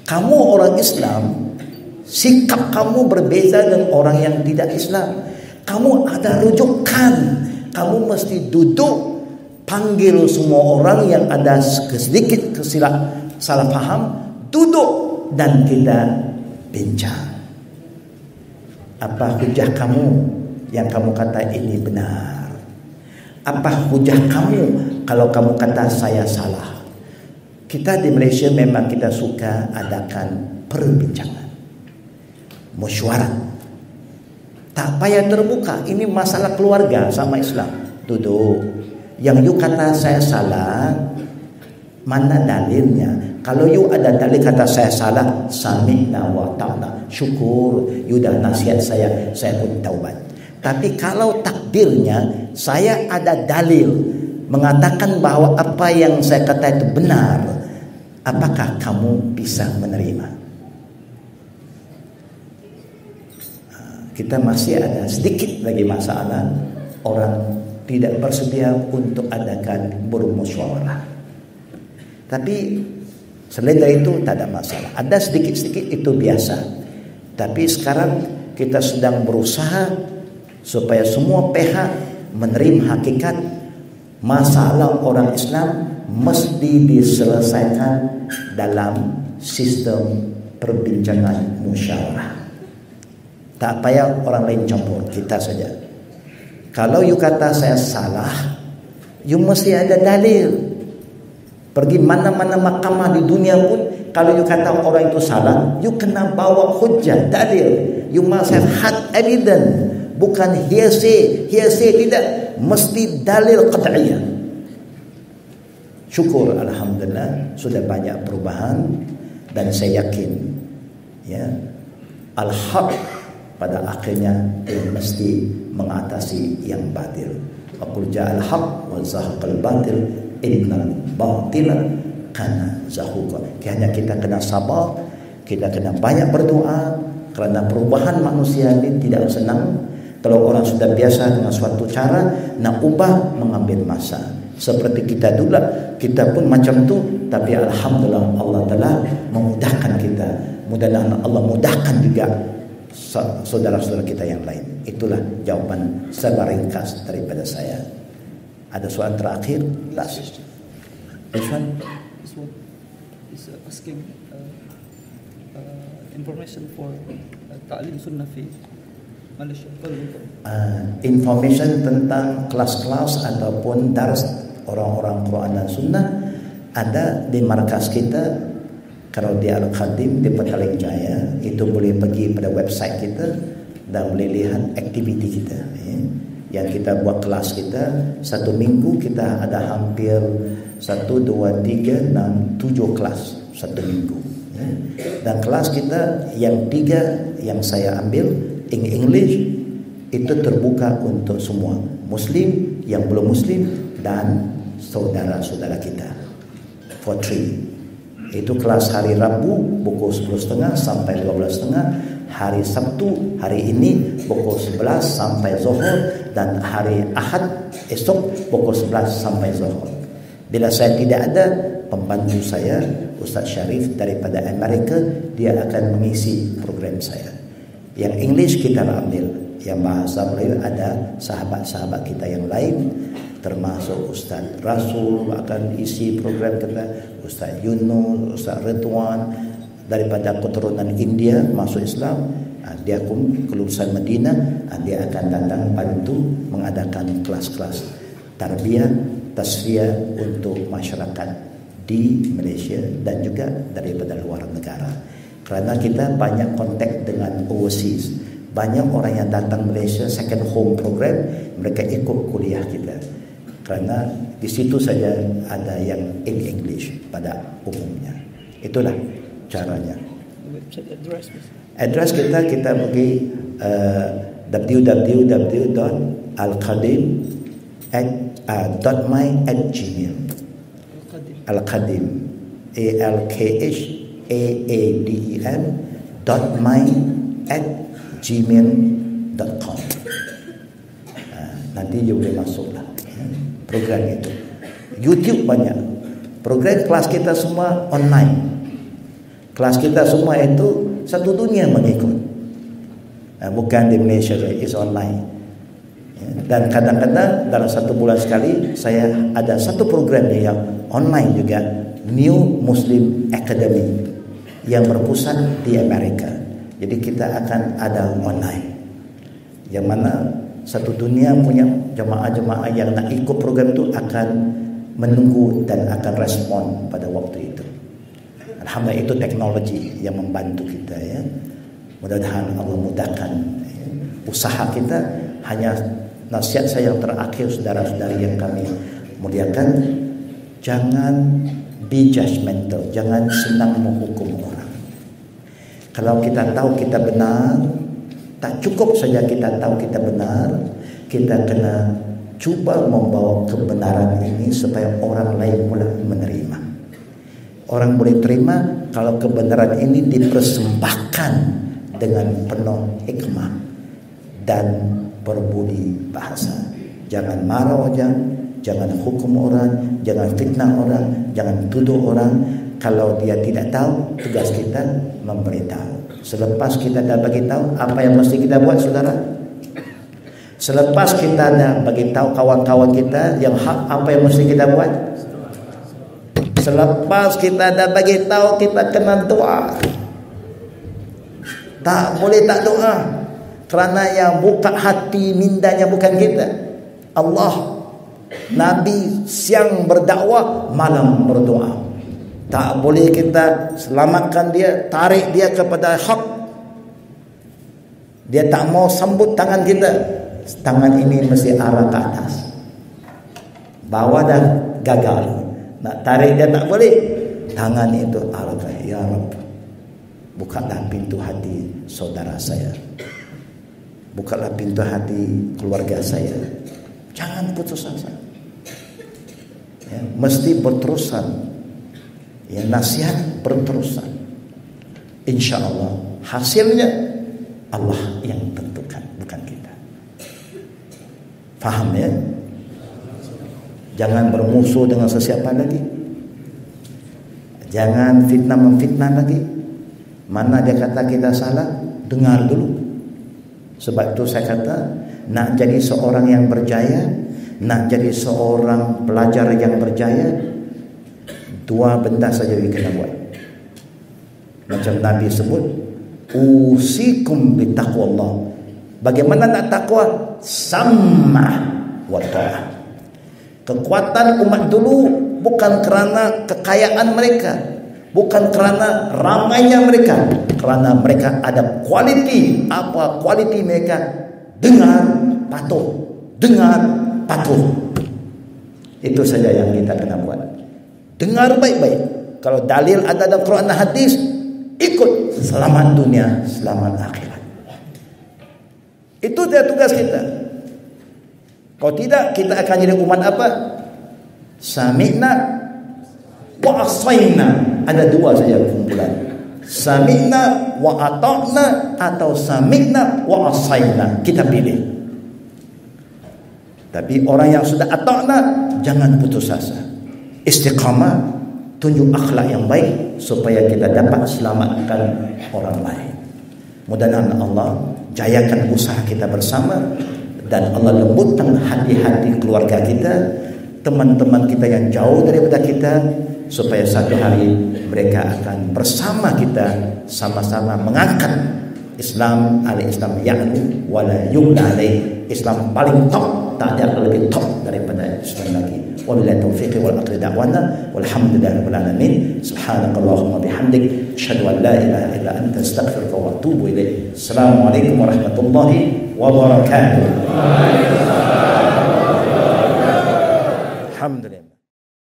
kamu orang Islam, sikap kamu berbeza dengan orang yang tidak Islam. Kamu ada rujukan, kamu mesti duduk, panggil semua orang yang ada sedikit salah faham, duduk dan kita bincang. Apa hujah kamu yang kamu kata ini benar? Apa hujah kamu kalau kamu kata saya salah? Kita di Malaysia memang kita suka adakan perbincangan, mesyuarat. Tak payah terbuka. Ini masalah keluarga sama Islam. Duduk. Yang you kata saya salah, mana dalilnya? Kalau you ada dalil kata saya salah, sami'na wa ta'na, syukur, you dah nasihat saya pun taubat. Tapi kalau takdirnya saya ada dalil mengatakan bahawa apa yang saya kata itu benar, apakah kamu bisa menerima? Kita masih ada sedikit lagi masalah orang tidak bersedia untuk adakan bermusyawarah. Tapi selain dari itu tak ada masalah. Ada sedikit-sedikit itu biasa. Tapi sekarang kita sedang berusaha supaya semua pihak menerima hakikat masalah orang Islam mesti diselesaikan dalam sistem perbincangan musyawarah. Tak payah orang lain campur, kita saja. Kalau you kata saya salah, you mesti ada dalil. Pergi mana-mana mahkamah di dunia pun, kalau you kata orang itu salah, you kena bawa hujah, dalil. You must have hard evidence. Bukan hearsay tidak, mesti dalil qat'iyah. Syukur alhamdulillah sudah banyak perubahan dan saya yakin ya al-haq pada akhirnya mesti mengatasi yang batil. Aqul ja'al haq wa zahaqal batil innal batila kana zahuqa. Hanya kita kena sabar, kita kena banyak berdoa kerana perubahan manusia ini tidak senang. Kalau orang sudah biasa dengan suatu cara, nak ubah mengambil masa. Seperti kita dulu, kita pun macam tu. Tapi alhamdulillah Allah telah memudahkan kita. Mudah-mudahan Allah mudahkan juga saudara-saudara kita yang lain. Itulah jawaban secara ringkas daripada saya. Ada soalan terakhir? Last. This one? This one is asking information for ta'lim sunnah fi Malaysia. Information tentang kelas-kelas ataupun dars orang-orang Quran dan Sunnah ada di markas kita. Kalau di Al-Khadim di Petaling Jaya, itu boleh pergi pada website kita dan boleh lihat aktiviti kita. Yang kita buat kelas kita, satu minggu kita ada hampir 1, 2, 3, 6, 7 kelas satu minggu. Dan kelas kita yang 3 yang saya ambil, English, itu terbuka untuk semua, Muslim, yang belum Muslim, dan saudara-saudara kita. For free. Itu kelas hari Rabu pukul 10.30 sampai 12.30. Hari Sabtu, hari ini pukul 11 sampai Zuhur, dan hari Ahad esok pukul 11 sampai Zuhur. Bila saya tidak ada, pembantu saya Ustaz Syarif daripada Amerika, dia akan mengisi program saya. Yang English kita ambil, yang bahasa Melayu ada sahabat-sahabat kita yang lain, termasuk Ustaz Rasul akan isi program kita, Ustaz Yunus, Ustaz Ridwan daripada keturunan India masuk Islam. Dia kelulusan Madinah, dia akan datang bantu mengadakan kelas-kelas tarbiyah, tasfiyah untuk masyarakat di Malaysia dan juga daripada luar negara. Kerana kita banyak kontak dengan overseas, banyak orang yang datang Malaysia second home program, mereka ikut kuliah kita. Kerana di situ saja ada yang in English pada umumnya. Itulah caranya. Address kita pergi www.alqadim.my@gmail. Al-Qadim, alqadem.my@gmail.com. Nanti you boleh masuklah program itu. YouTube banyak. Program kelas kita semua online. Kelas kita semua itu satu dunia mengikut. Bukan di Malaysia, is online. Dan kadang-kadang dalam satu bulan sekali saya ada satu program yang online juga, New Muslim Academy, yang berpusat di Amerika. Jadi kita akan ada online, yang mana satu dunia punya jemaah-jemaah yang nak ikut program itu akan menunggu dan akan respon pada waktu itu. Alhamdulillah, itu teknologi yang membantu kita ya. Mudah-mudahan Allah mudahkan usaha kita. Hanya nasihat saya yang terakhir, saudara-saudari yang kami muliakan, jangan be judgmental, jangan senang menghukum orang. Kalau kita tahu kita benar, tak cukup saja kita tahu kita benar, kita kena cuba membawa kebenaran ini supaya orang lain pula menerima. Orang boleh terima kalau kebenaran ini dipersembahkan dengan penuh hikmah dan berbudi bahasa. Jangan marah orang, jangan hukum orang, jangan fitnah orang, jangan tuduh orang. Kalau dia tidak tahu, tugas kita memberitahu. Selepas kita dah bagi tahu, apa yang mesti kita buat, saudara? Selepas kita dah bagi tahu kawan-kawan kita yang hak, apa yang mesti kita buat? Selepas kita dah bagi tahu, kita kena doa. Tak boleh tak doa. Kerana yang buka hati mindanya bukan kita, Allah. Nabi siang berdakwah, malam berdoa. Tak boleh kita selamatkan dia, tarik dia kepada hak. Dia tak mau sambut tangan kita, tangan ini mesti arah ke atas. Bawah dah gagal. Nak tarik dia tak boleh. Tangan itu arah ke, ya Rabb, bukalah pintu hati saudara saya, bukalah pintu hati keluarga saya. Jangan putus asa ya, mesti berterusan ya, nasihat berterusan. InsyaAllah hasilnya Allah yang tentukan, bukan kita. Faham ya? Jangan bermusuh dengan sesiapa lagi. Jangan fitnah memfitnah lagi. Mana dia kata kita salah, dengar dulu. Sebab itu saya kata, nak jadi seorang yang berjaya, nak jadi seorang pelajar yang berjaya, dua benda saja yang kita buat. Macam Nabi sebut, usikum bitaqwallah. Bagaimana nak takwa? Sama wa ta'ah. Kekuatan umat dulu bukan kerana kekayaan mereka, bukan kerana ramainya mereka, kerana mereka ada kualiti. Apa kualiti mereka? Dengar, patuh. Dengar, patuh. Itu saja yang kita kena buat. Dengar baik-baik. Kalau dalil ada dalam Quran dan hadis, ikut. Selamat dunia, selamat akhirat. Itu dia tugas kita. Kalau tidak, kita akan jadi umat apa? Sami'na wa asaina. Ada dua saja kumpulan. Sami'na wa ata'na atau sami'na wa asaina. Kita pilih. Tapi orang yang sudah ata'na, jangan putus asa. Istiqamah, tunjuk akhlak yang baik supaya kita dapat selamatkan orang lain. Mudah-mudahan Allah jayakan usaha kita bersama, dan Allah lembutkan hati-hati keluarga kita, teman-teman kita yang jauh daripada kita, supaya satu hari mereka akan bersama kita sama-sama mengangkat Islam, al-Islam ya'lu wala yu'la alaih. Islam paling top, tak ada lebih top daripada Islam lagi. Wabillahi taufiq wal aqli da'wana walhamdulillahi rabbil alamin. Subhanakallahumma bihamdik asyhadu an la ilaha illa anta astaghfiruka wa atubu ilaik. Assalamualaikum warahmatullahi wabarakatuh.